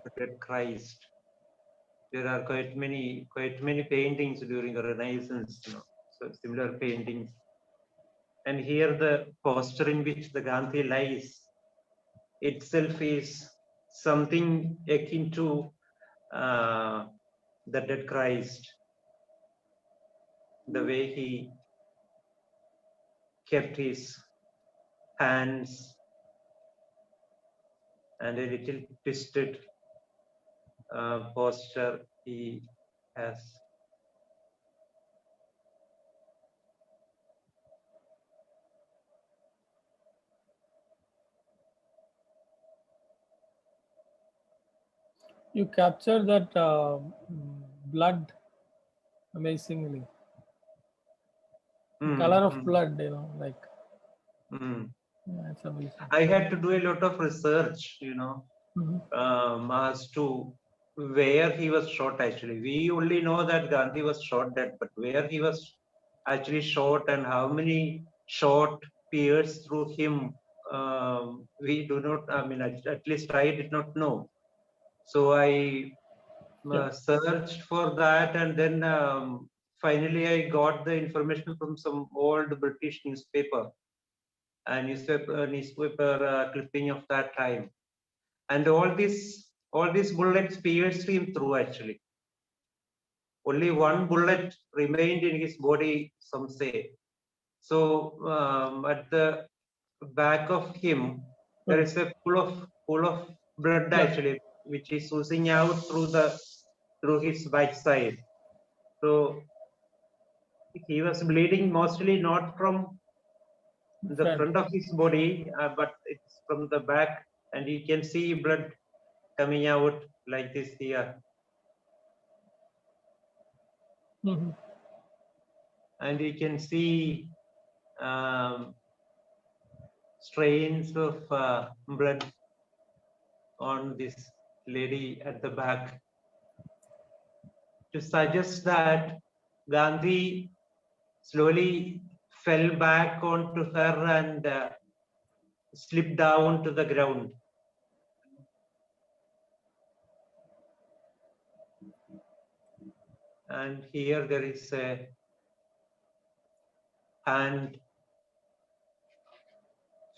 the dead Christ. There are quite many paintings during the Renaissance, you know, so similar paintings. And here the posture in which the Gandhi lies itself is something akin to the dead Christ. The way he kept his hands and a little twisted posture he has. You capture that blood amazingly. The color of blood, you know, like. Yeah, it's amazing. I had to do a lot of research, you know, as to where he was shot actually. We only know that Gandhi was shot dead, but where he was actually shot and how many shot pierced through him, we do not, I mean, at least I did not know. So I searched for that, and then finally I got the information from some old British newspaper, a newspaper clipping of that time, and all these bullets pierced him through actually. Only one bullet remained in his body, some say. So at the back of him there is a pool of blood actually, which is oozing out through his backside. So he was bleeding mostly not from the front of his body, but it's from the back, and you can see blood coming out like this here. And you can see strains of blood on this lady at the back, to suggest that Gandhi slowly fell back onto her and slipped down to the ground. And here there is a hand,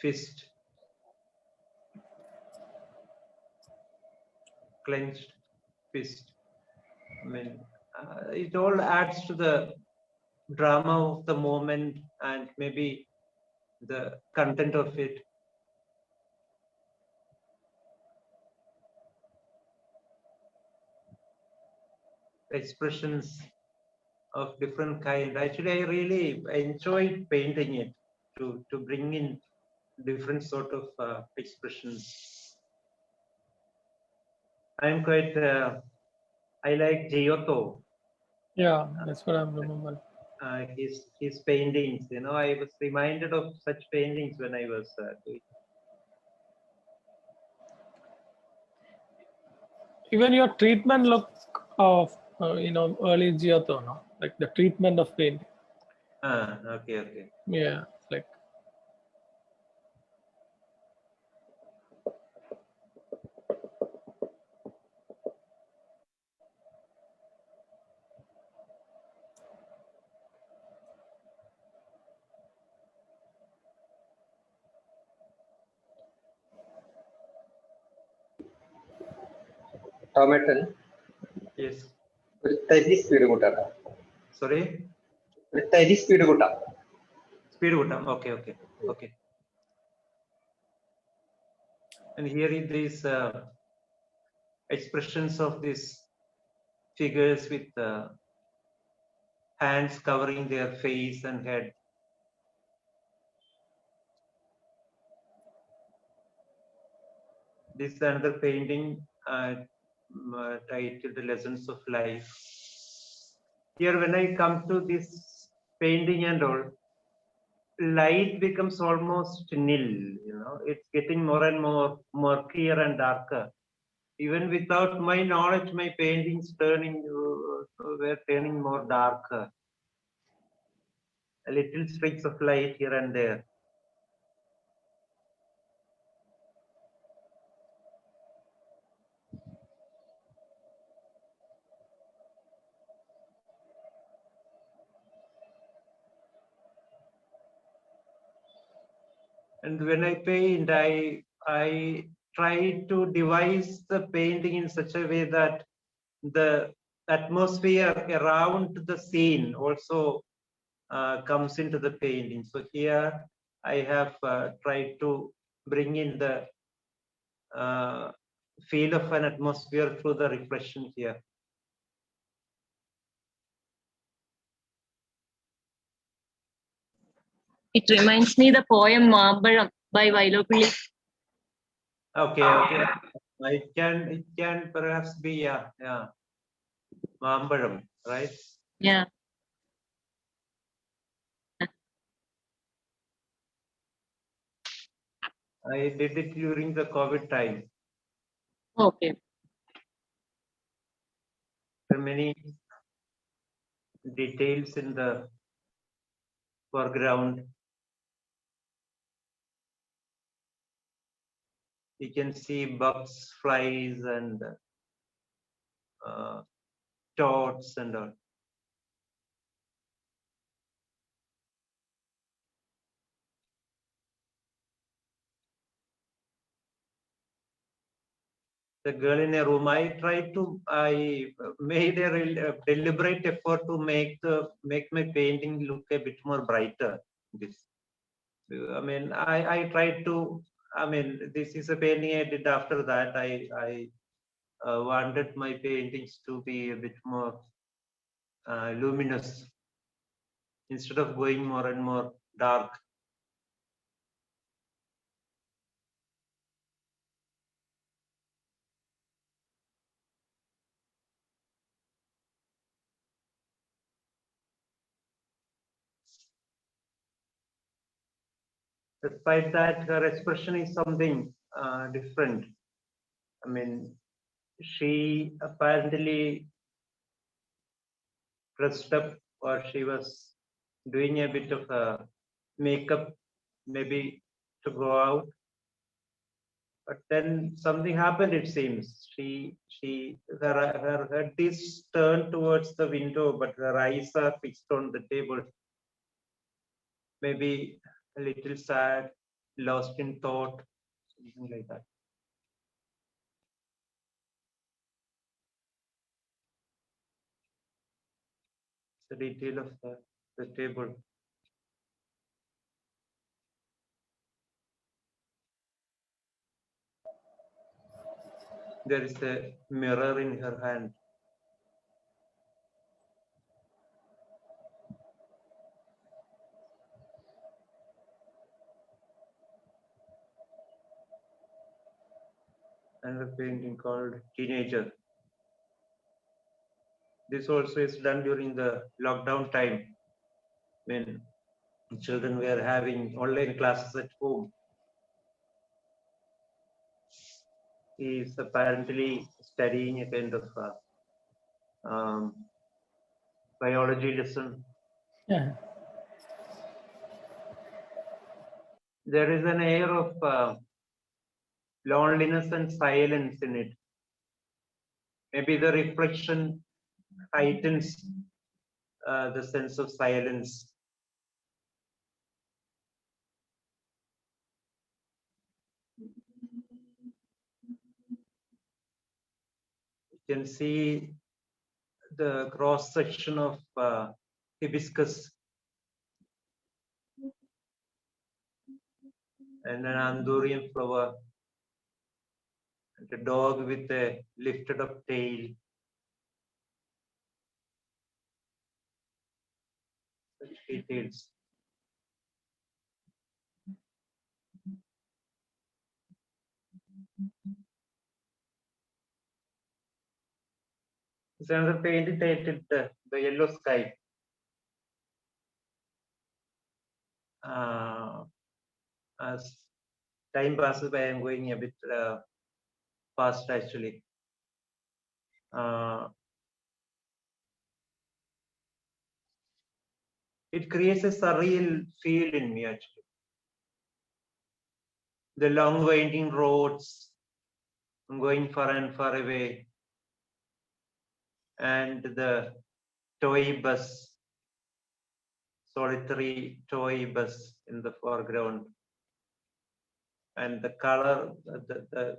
fist, clenched fist. I mean, it all adds to the drama of the moment and maybe the content of it. Expressions of different kind. Actually, I really enjoyed painting it to bring in different sort of expressions. I'm quite, I like Giotto, Yeah, that's what I'm remembering. his paintings. You know, I was reminded of such paintings when I was doing. Even your treatment look of early Giotto, no? Like the treatment of painting. Okay. Yeah, like tomato Yes. ഒരു തരി speed കൂട്ടാണ്. Sorry? ഒരു തരി speed കൂട്ടാം. Speed button. Okay. And here is these expressions of these figures with hands covering their face and head. This is another painting titled The Lessons of Life. Here, when I come to this painting and all, light becomes almost nil. You know, it's getting more and more murkier and darker. Even without my knowledge, my paintings were turning more darker. A little streaks of light here and there. And when I paint, I try to devise the painting in such a way that the atmosphere around the scene also comes into the painting. So here I have tried to bring in the feel of an atmosphere through the reflection here. It reminds me the poem Mambalam by Vailopilli. Okay. It can perhaps be Mambalam, right? Yeah. I did it during the COVID time. Okay. There are many details in the foreground. You can see bugs, flies, and toads and all. The girl in a room. I made a deliberate effort to make my painting look a bit more brighter. I tried to. This is a painting I did after that. I wanted my paintings to be a bit more luminous instead of going more and more dark. Despite that, her expression is something different. She apparently dressed up, or she was doing a bit of makeup, maybe to go out. But then something happened. It seems her head is turned towards the window, but her eyes are fixed on the table. Maybe a little sad, lost in thought, something like that. detail of the table. There is a mirror in her hand. And a painting called Teenager. This also is done during the lockdown time when children were having online classes at home. He is apparently studying a kind of biology lesson. Yeah. There is an air of loneliness and silence in it. Maybe the reflection heightens the sense of silence. You can see the cross section of hibiscus and an andurian flower and a dog with a lifted up tail. Such details. It's another painting titled The Yellow Sky. As time passes by, I'm going a bit fast actually. It creates a surreal feel in me actually. The long winding roads going far and far away, and the toy bus, solitary toy bus in the foreground, and the color, the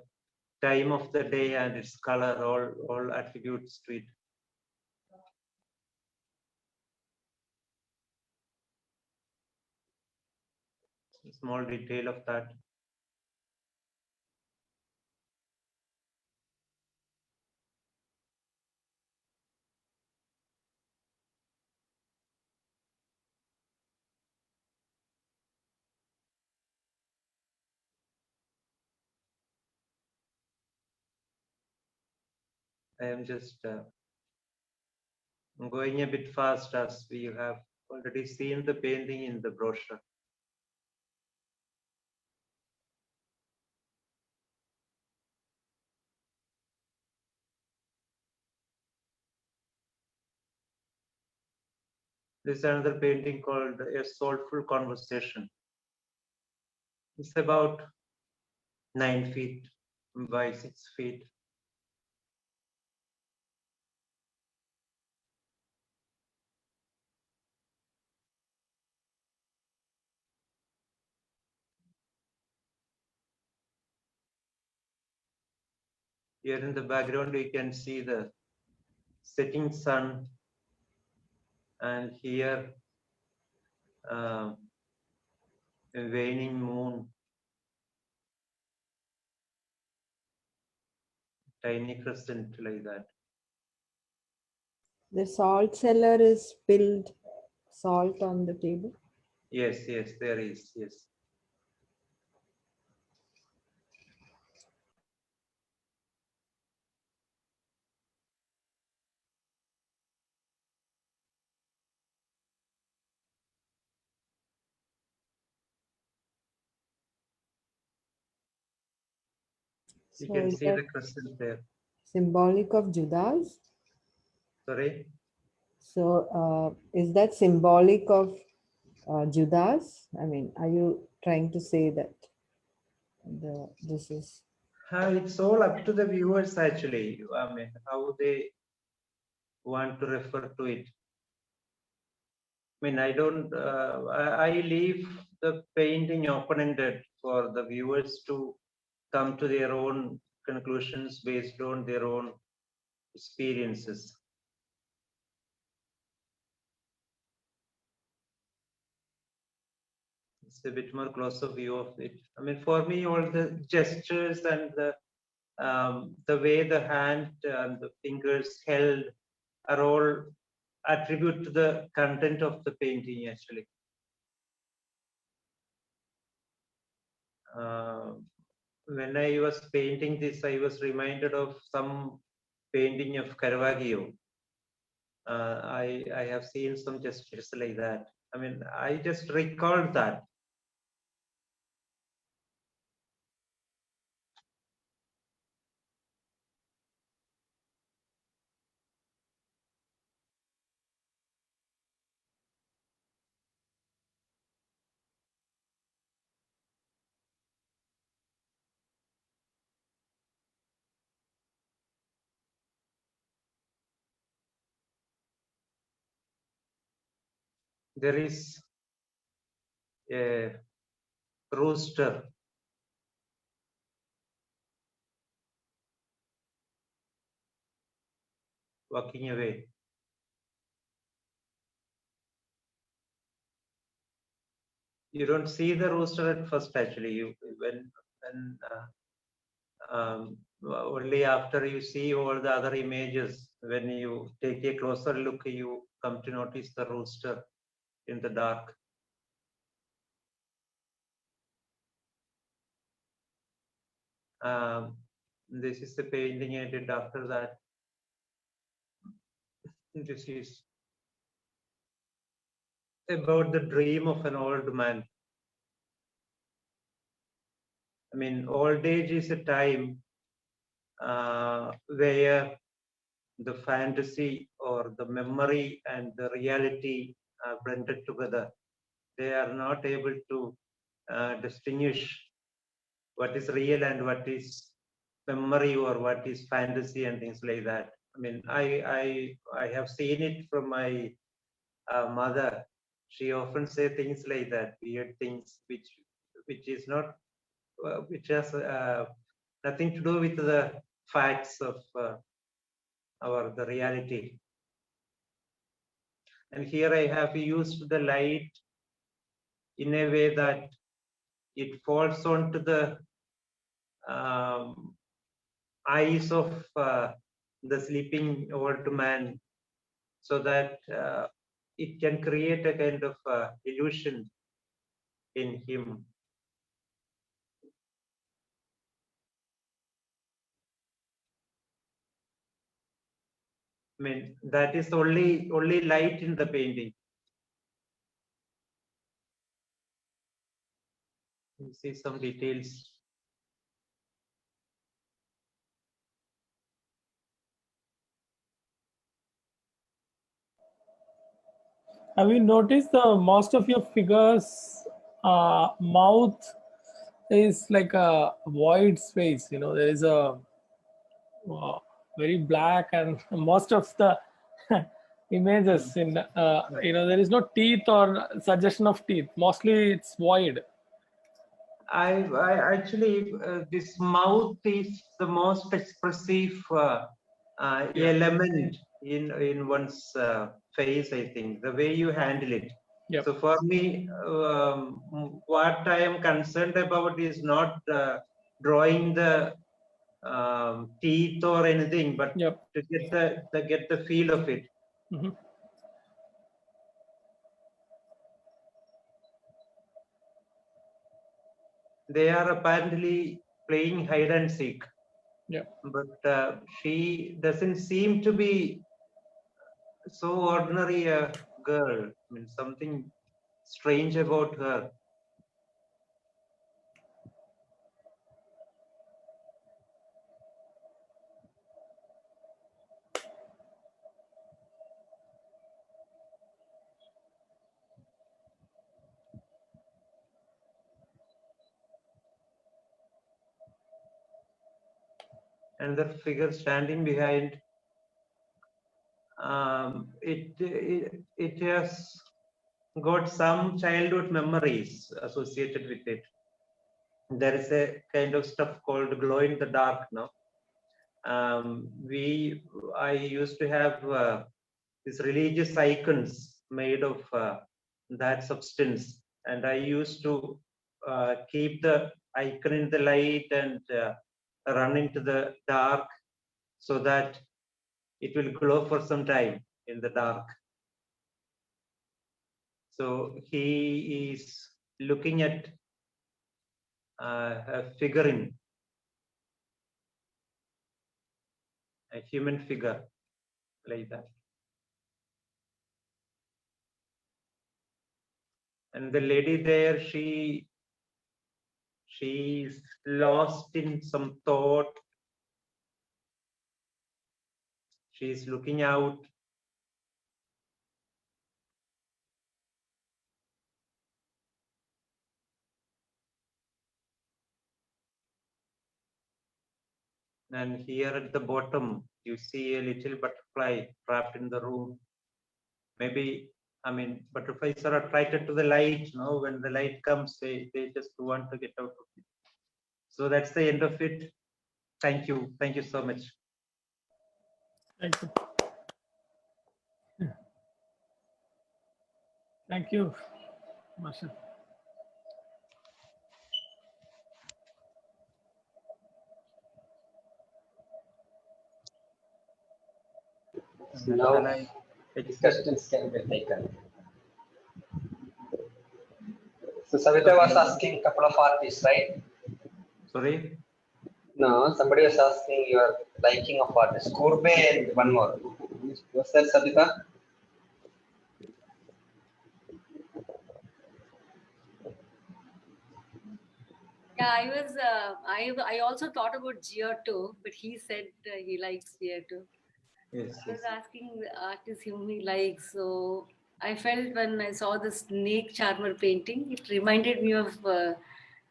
time of the day and its color, all attributes to it. A small detail of that. I am just going a bit fast as we have already seen the painting in the brochure. This is another painting called A Soulful Conversation. It's about 9 feet by 6 feet. Here in the background, we can see the setting sun, and here a waning moon, tiny crescent like that. The salt cellar is spilled salt on the table. Yes, there is, yes. You So can is see that the crescent there. symbolic of Judas? Sorry? So is that symbolic of Judas? I mean, are you trying to say that this is? It's all up to the viewers actually. I mean, how they want to refer to it. I mean, I don't, I leave the painting open-ended for the viewers to come to their own conclusions based on their own experiences. it's a bit more closer view of it. I mean, for me, all the gestures and the way the hand and the fingers held are all attribute to the content of the painting, actually. When I was painting this, I was reminded of some painting of Caravaggio. I have seen some gestures like that. I mean, I just recalled that. There is a rooster walking away. You don't see the rooster at first, actually. Only after you see all the other images, when you take a closer look, you come to notice the rooster in the dark. This is the painting I did after that. This is about the dream of an old man. I mean, old age is a time where the fantasy or the memory and the reality are blended together. They are not able to distinguish what is real and what is memory or what is fantasy and things like that. I mean, I have seen it from my mother. She often say things like that, weird things which is not which has nothing to do with the facts of the reality. And here I have used the light in a way that it falls onto the eyes of the sleeping old man, so that it can create a kind of illusion in him. I mean, that is only light in the painting. You see some details. Have you noticed the most of your figures mouth is like a void space? You know, there is a very black, and most of the images in you know, there is no teeth or suggestion of teeth. Mostly it's void. I actually this mouth is the most expressive element in one's face. I think the way you handle it. Yep. So for me, what I am concerned about is not drawing the teeth or anything, but Yep. to get the feel of it. Mm-hmm. They are apparently playing hide and seek. Yeah. But she doesn't seem to be so ordinary a girl. I mean, something strange about her. And the figure standing behind, it has got some childhood memories associated with it. There is a kind of stuff called glow in the dark. No, I used to have these religious icons made of that substance. And I used to keep the icon in the light and run into the dark so that it will glow for some time in the dark. So he is looking at a figurine, a human figure like that. And the lady there, she is lost in some thought. She is looking out. And here at the bottom, you see a little butterfly trapped in the room. Maybe, I mean, butterflies are attracted to the light. No, when the light comes, they just want to get out of it. So that's the end of it. Thank you. Thank you so much. Thank you. Thank you, Masha. Now, discussions can be taken. So Savita was asking a couple of artists, right? Sorry? No, somebody was asking your liking of artists. Kurbe and one more. Was that Savita? Yeah, I also thought about Giotto, but he said he likes Giotto. Yes, I was yes. asking the artist whom he likes. So I felt when I saw the snake charmer painting, it reminded me of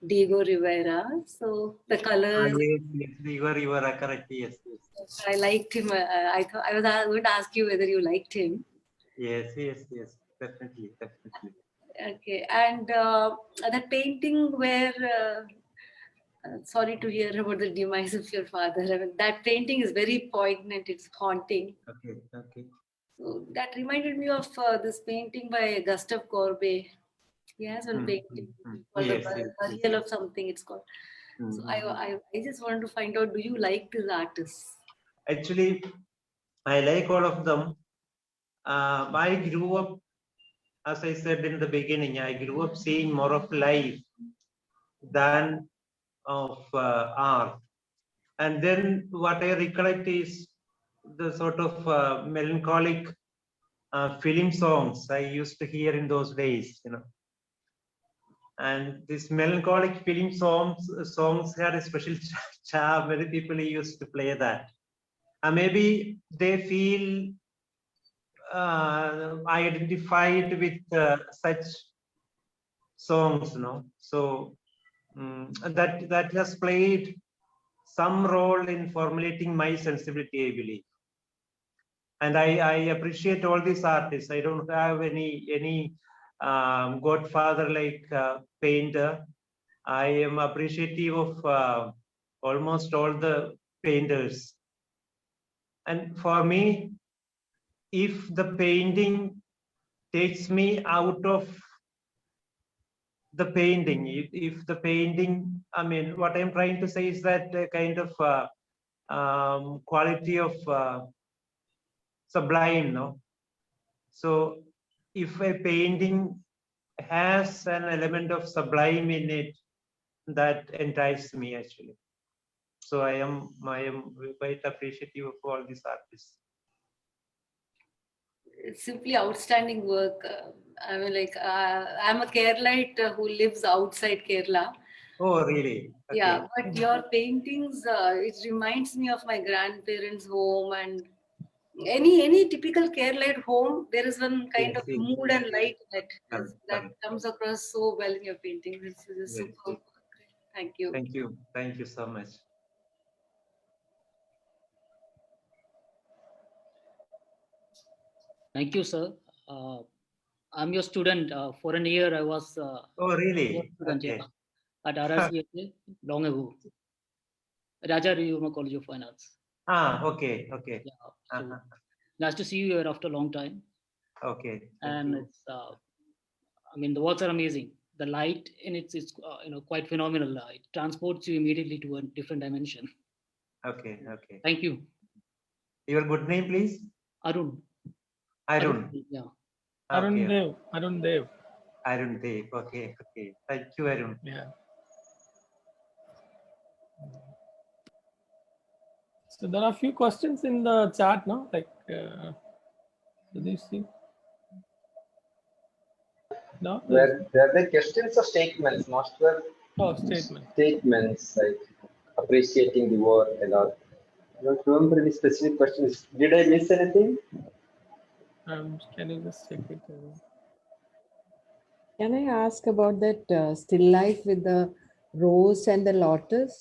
Diego Rivera. So the colors, Yes, you are correct. Yes, yes. I liked him. I thought I was going to ask you whether you liked him. Yes, yes, yes. Definitely, definitely. Okay, and that painting where. Sorry to hear about the demise of your father. I mean, that painting is very poignant. It's haunting. Okay, okay. So that reminded me of this painting by Gustave Courbet. He has one painting called Yes, the yes, Burial yes. of something. It's called. So I just wanted to find out: do you like this artist? Actually, I like all of them. I grew up, as I said in the beginning, I grew up seeing more of life than of art. And then what I recollect is the sort of melancholic film songs I used to hear in those days, you know. And these melancholic film songs had a special charm. Many people used to play that. And maybe they feel identified with such songs, you know. So that has played some role in formulating my sensibility, I believe. And I appreciate all these artists. I don't have any godfather like painter. I am appreciative of almost all the painters. And for me, if the painting takes me out of the painting, if the painting, I mean, what I'm trying to say is that kind of quality of sublime, no? So if a painting has an element of sublime in it, that entices me actually. So I am quite appreciative of all these artists. It's simply outstanding work. I mean, like I'm a Keralite who lives outside Kerala. Oh, really? Okay. Yeah, but your paintings, it reminds me of my grandparents' home and any typical Keralite home. There is one kind of mood and light that comes across so well in your paintings. It's super. Thank you. Thank you. Thank you so much. Thank you, sir. I'm your student. For a year, I was. Oh, really? Student, Okay. yeah, at RSVSA long ago. Raja Riyuma College of Fine Arts. Ah, okay, okay. Yeah, so nice to see you here after a long time. Okay. And it's, I mean, the works are amazing. the light in it is quite phenomenal. It transports you immediately to a different dimension. Okay, okay. Thank you. Your good name, please? Arun. Arun. Yeah. Arun Okay. Dev. Arun Dev. Arun Dev. Okay, okay. Thank you, Arun. Yeah. So there are a few questions in the chat now. Like, do you see? No. Were the questions or statements? Most were Statement. statements like appreciating the work and all. I don't remember any specific questions. Did I miss anything? Can you just check it? Can I ask about that still life with the rose and the lotus?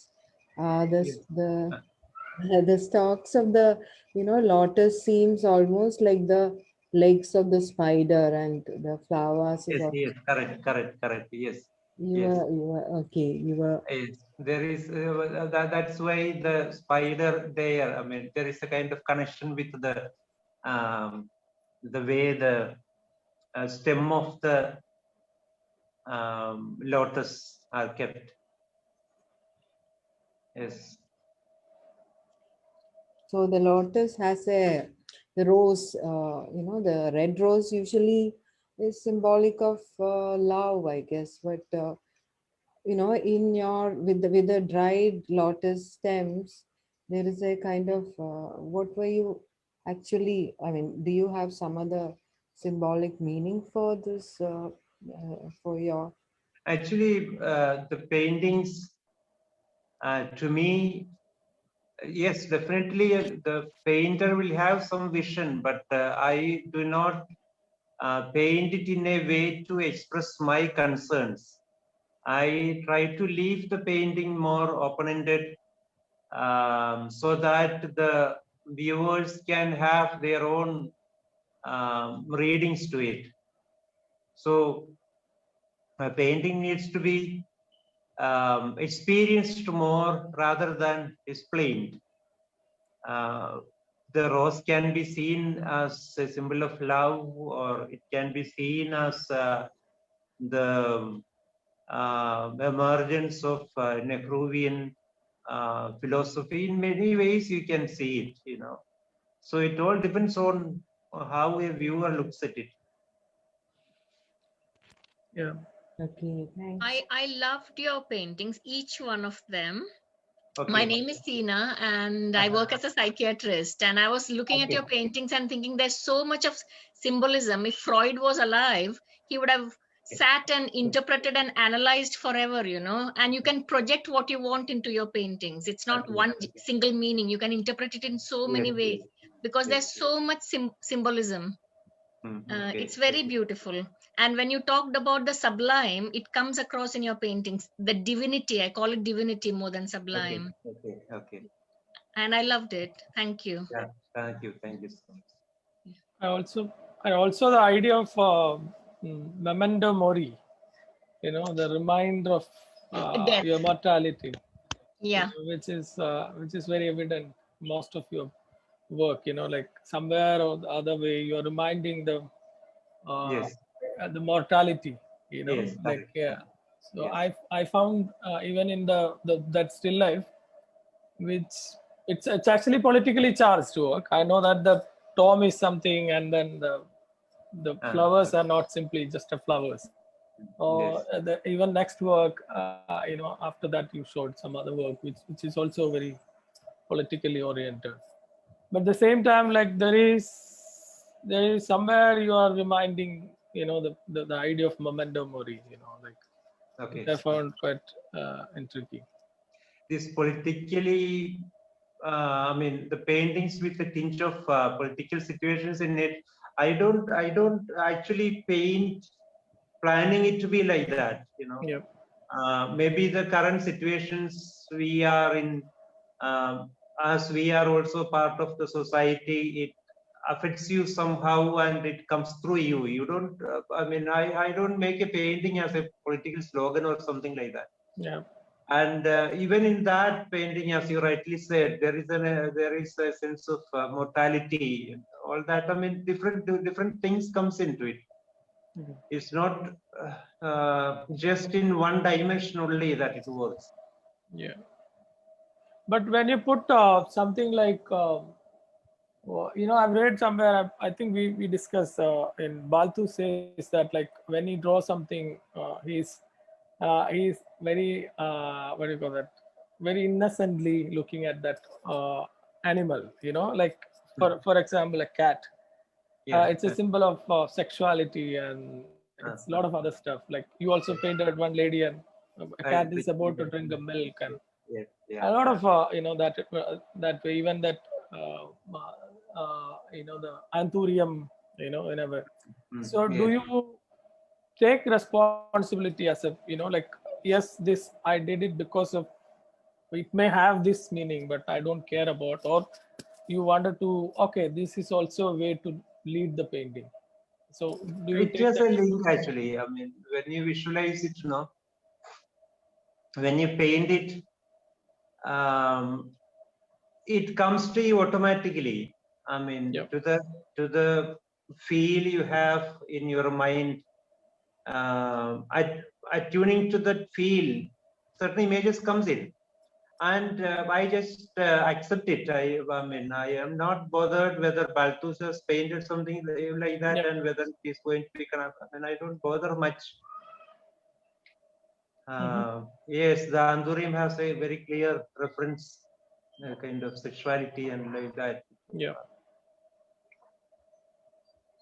The stalks of the lotus seems almost like the legs of the spider, and the flowers is Yes, also, yes, correct. Yes. you were okay. You were Yes, there is that's why the spider there. I mean, there is a kind of connection with the way the stem of the lotus are kept. Yes. so the lotus has the rose. The red rose usually is symbolic of love, I guess. But in your with the dried lotus stems, there is a kind of what were you actually? I mean, do you have some other symbolic meaning for this for your? Actually, the paintings, to me, yes, definitely the painter will have some vision, but I do not paint it in a way to express my concerns. I try to leave the painting more open-ended, so that the viewers can have their own readings to it. So a painting needs to be experienced more rather than explained. The rose can be seen as a symbol of love, or it can be seen as the emergence of Nehruvian philosophy. In many ways, you can see it, So it all depends on how a viewer looks at it. Yeah. Okay, thanks. I loved your paintings, each one of them. Okay. My name is Tina, and I work as a psychiatrist. And I was looking at your paintings and thinking there's so much of symbolism. If Freud was alive, he would have sat and interpreted and analyzed forever, and you can project what you want into your paintings. It's not one single meaning. You can interpret it in so many ways because there's so much symbolism. It's very beautiful. And when you talked about the sublime, it comes across in your paintings. The divinity, I call it divinity more than sublime. Okay. And I loved it. Thank you. Yeah, thank you so much. I also the idea of memento mori, the reminder of Death. your mortality. Yeah. Which is very evident in most of your work. Like somewhere or the other way, you are reminding the mortality. Yes, like So yes. I found even in that still life, which it's actually politically charged work. I know that the tom is something, and then the flowers are not simply just a flowers. Or even next work, after that you showed some other work which is also very politically oriented. But at the same time, like there is somewhere you are reminding, the idea of memento mori, which I found quite intriguing. This politically, I mean, the paintings with a tinge of political situations in it. I don't actually paint planning it to be like that. Maybe the current situations we are in, as we are also part of the society, it affects you somehow and it comes through you. You don't, I don't make a painting as a political slogan or something like that. Yeah. And even in that painting, as you rightly said, there is a sense of mortality, all that. I mean, different things comes into it. Mhm. It's not just in one dimension only that it works. Yeah. But when you put something like, I've read somewhere, I think we discussed in Baltu says that like when he draws something, he's very, what do you call that? Very innocently looking at that animal, like for example, a cat. Yeah. It's a symbol of sexuality, and it's a lot of other stuff. Like you also painted one lady, and a cat is about to drink the milk, and Yes. a Yeah. lot of that way, even that the anthurium, in a way. So do Yes. you take responsibility as a, like, yes, this I did it because of, it may have this meaning, but I don't care about, or you wanted to, okay, this is also a way to lead the painting. So do you It take has that? a link actually. I mean, when you visualize it, when you paint it, it comes to you automatically. I mean, Yeah. to the feel you have in your mind, attuning to that feel, certain images comes in, and I just accept it. I mean, I am not bothered whether Balthus has painted something like that, Yeah. and whether it is going to be kind of. I mean, I don't bother much. Yes, the Andurim has a very clear reference, kind of sexuality and like that. Yeah.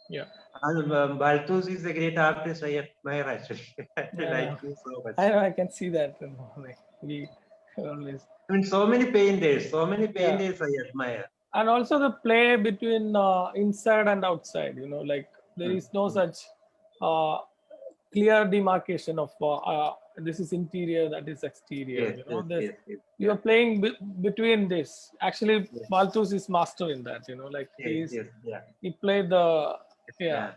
Yeah. And Balthus is a great artist. I admire actually. I like Yeah. him so much. I know, I can see that. Like we always. I mean, so many painters Yeah. I admire. And also the play between inside and outside, like there is no such uh, clear demarcation of this is interior, that is exterior. There's, Yes. you are playing between this. Actually, Yes. Balthus is master in that. Like Yes, he played the yeah.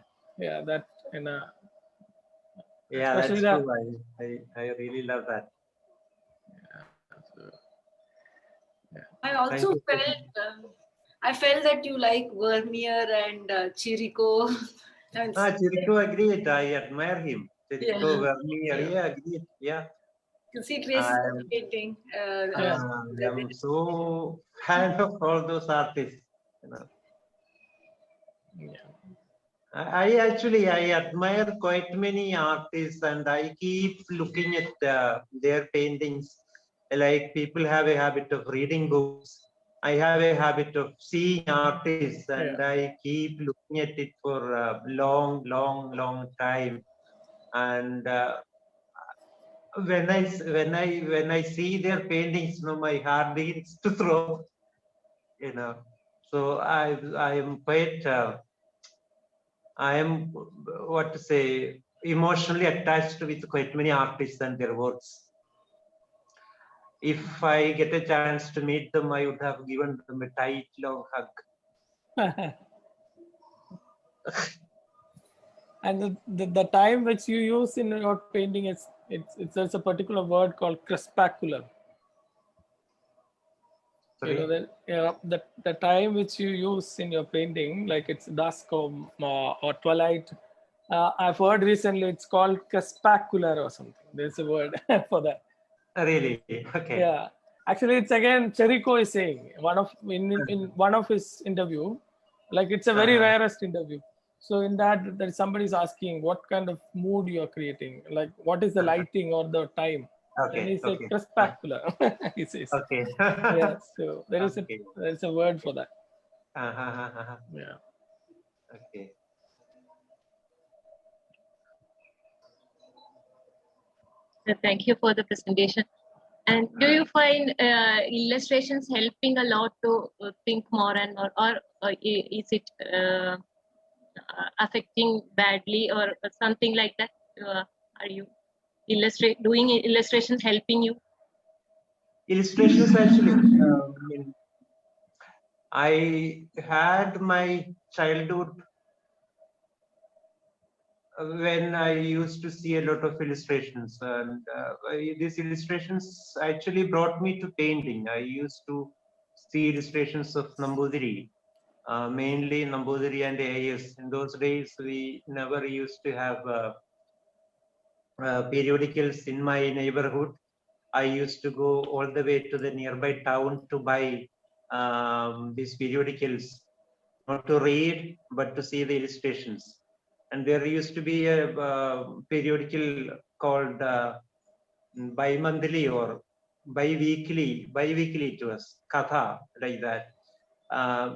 that in a, Yeah, especially that's that. true. I really love that. I Thank also you. I felt that you like Vermeer and Chirico. And Chirico agreed. I admire him. Chirico, yeah, Vermeer, yeah, agreed. Yeah. you see traces of painting. Yeah. I'm so fan of all those artists. I actually I admire quite many artists, and I keep looking at their paintings. Like people have a habit of reading books. I have a habit of seeing artists, and I keep looking at it for a long time. And when I see their paintings, my heart begins to throb. So I am quite. I am, what to say, emotionally attached with quite many artists and their works. If I get a chance to meet them, I would have given them a tight, long hug. And the time which you use in your painting is there's a particular word called crepuscular. Sorry? The time which you use in your painting, like it's dusk or twilight. I've heard recently it's called crepuscular or something. There's a word for that. Really? Okay. Yeah, actually, it's again Cherico is saying in one of his interview, like it's a very rarest interview. So in that, there somebody's asking what kind of mood you are creating, like what is the lighting or the time. And he said crepuscular. He says. Okay. Yeah, so there's a word for that. Yeah. Okay. Thank you for the presentation. And do you find illustrations helping a lot to think more and more, or is it affecting badly or something like that? Are you doing illustrations helping you? Illustrations actually. I had my childhood when I used to see a lot of illustrations, and these illustrations actually brought me to painting. I used to see illustrations of Nambudiri, mainly Nambudiri and AIS. In those days, we never used to have periodicals in my neighborhood. I used to go all the way to the nearby town to buy these periodicals, not to read, but to see the illustrations. And there used to be a periodical called bi-monthly or bi-weekly it was, Katha, like that.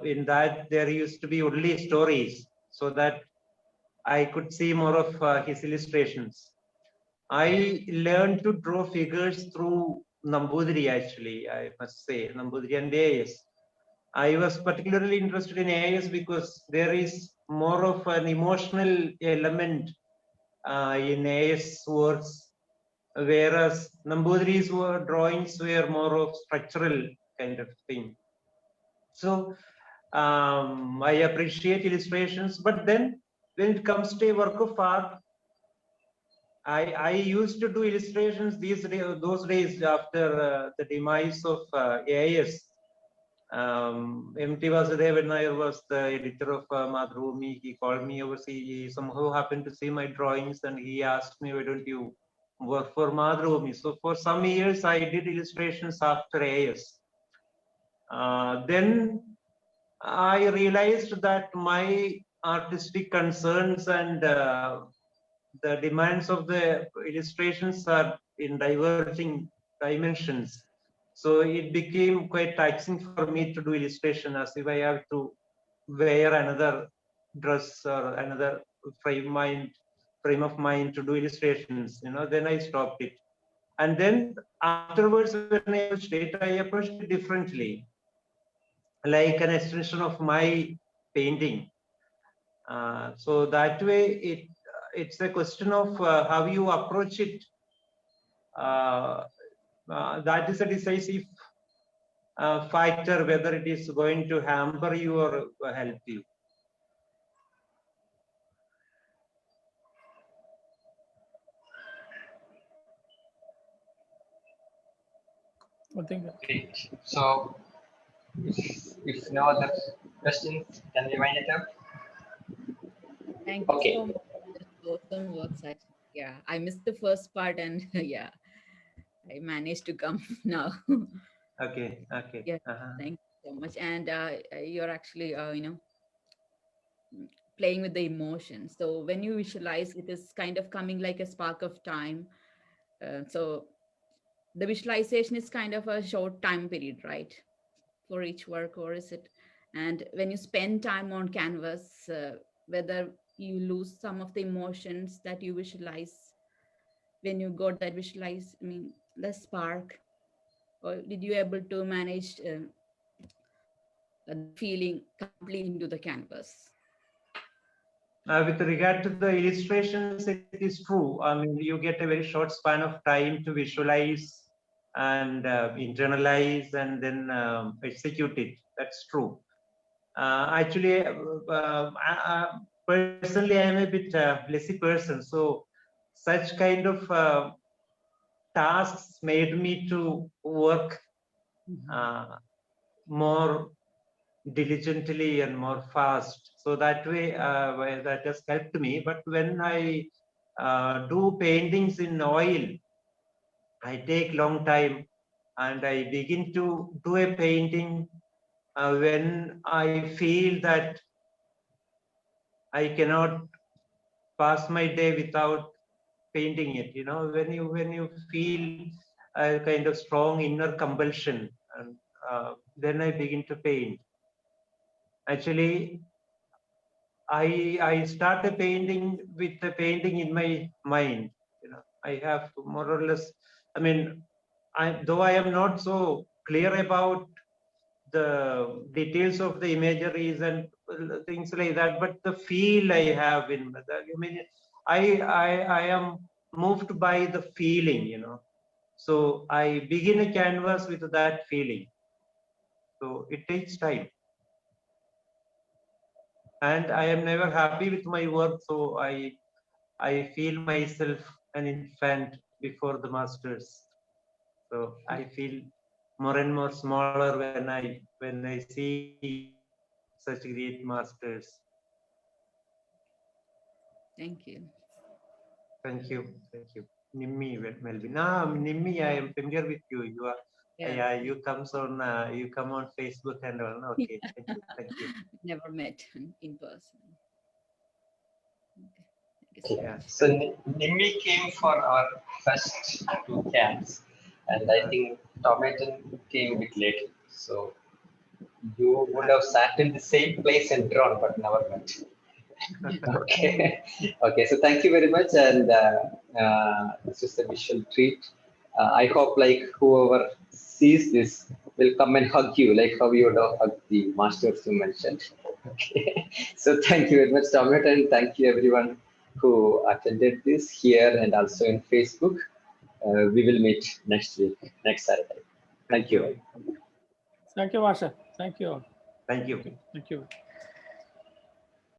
In that, there used to be only stories, so that I could see more of his illustrations. I learned to draw figures through Nambudiri, actually, I must say, Nambudiri and AIS. I was particularly interested in AIS because there is more of an emotional element in AIS works, whereas Nambudiri's drawings were more of structural kind of thing. So I appreciate illustrations, but then when it comes to a work of art, I used to do illustrations those days after the demise of AIS. M.T. Vasudevan Nair was the editor of Madhurumi. He called me over. He somehow happened to see my drawings and he asked me, why don't you work for Madhurumi? So for some years, I did illustrations after AIS. Then I realized that my artistic concerns and the demands of the illustrations are in diverging dimensions. So it became quite taxing for me to do illustration, as if I have to wear another dress or another frame of mind to do illustrations. Then I stopped it. And then afterwards, when I approached it differently, like an extension of my painting. So that way, it's a question of how you approach it. That is a decisive factor, whether it is going to hamper you or help you. I think. Great. So, if no other questions, can we wind it up? Thank you Okay. so much. Awesome works. Yeah, I missed the first part, and yeah, I managed to come now. Okay. Yeah, thank you so much. And you're actually, playing with the emotion. So when you visualize, it is kind of coming like a spark of time. So the visualization is kind of a short time period, right, for each work, or is it? And when you spend time on canvas, whether you lose some of the emotions that you visualize when you got that the spark, or did you able to manage the feeling complete into the canvas? With regard to the illustrations, it is true. I mean, you get a very short span of time to visualize and internalize and then execute it. That's true. Actually, personally, I am a bit lazy person. So such kind of tasks made me to work more diligently and more fast. So that way, that has helped me. But when I do paintings in oil, I take long time and I begin to do a painting when I feel that I cannot pass my day without painting it. When you feel a kind of strong inner compulsion, and then I begin to paint. Actually, I started painting with the painting in my mind. I have more or less. I mean, though I am not so clear about the details of the imageries and things like that, but the feel I have in that. I am moved by the feeling. So I begin a canvas with that feeling. So it takes time. And I am never happy with my work, so I feel myself an infant before the masters. So I feel more and more smaller when I see such great masters. Thank you. Thank you. Thank you. Nimmi Melvin. Nimmi, I am familiar with you. You are, yeah, you come on Facebook and all. Okay, thank you. Thank you. Never met in person. Okay. Thank you so Yeah. much. So Nimmi came for our first 2 camps, and I think Tomatin came a bit late. So you would have sat in the same place and drawn, but never met. Okay. Okay. So thank you very much, and this is a visual treat. I hope like whoever sees this will come and hug you, like how you would have hugged the masters you mentioned. Okay. So thank you very much, Tomat, and thank you everyone who attended this here and also in Facebook. We will meet next week, next Saturday. Thank you. Thank you, Masha. Thank you all. Thank you. Thank you.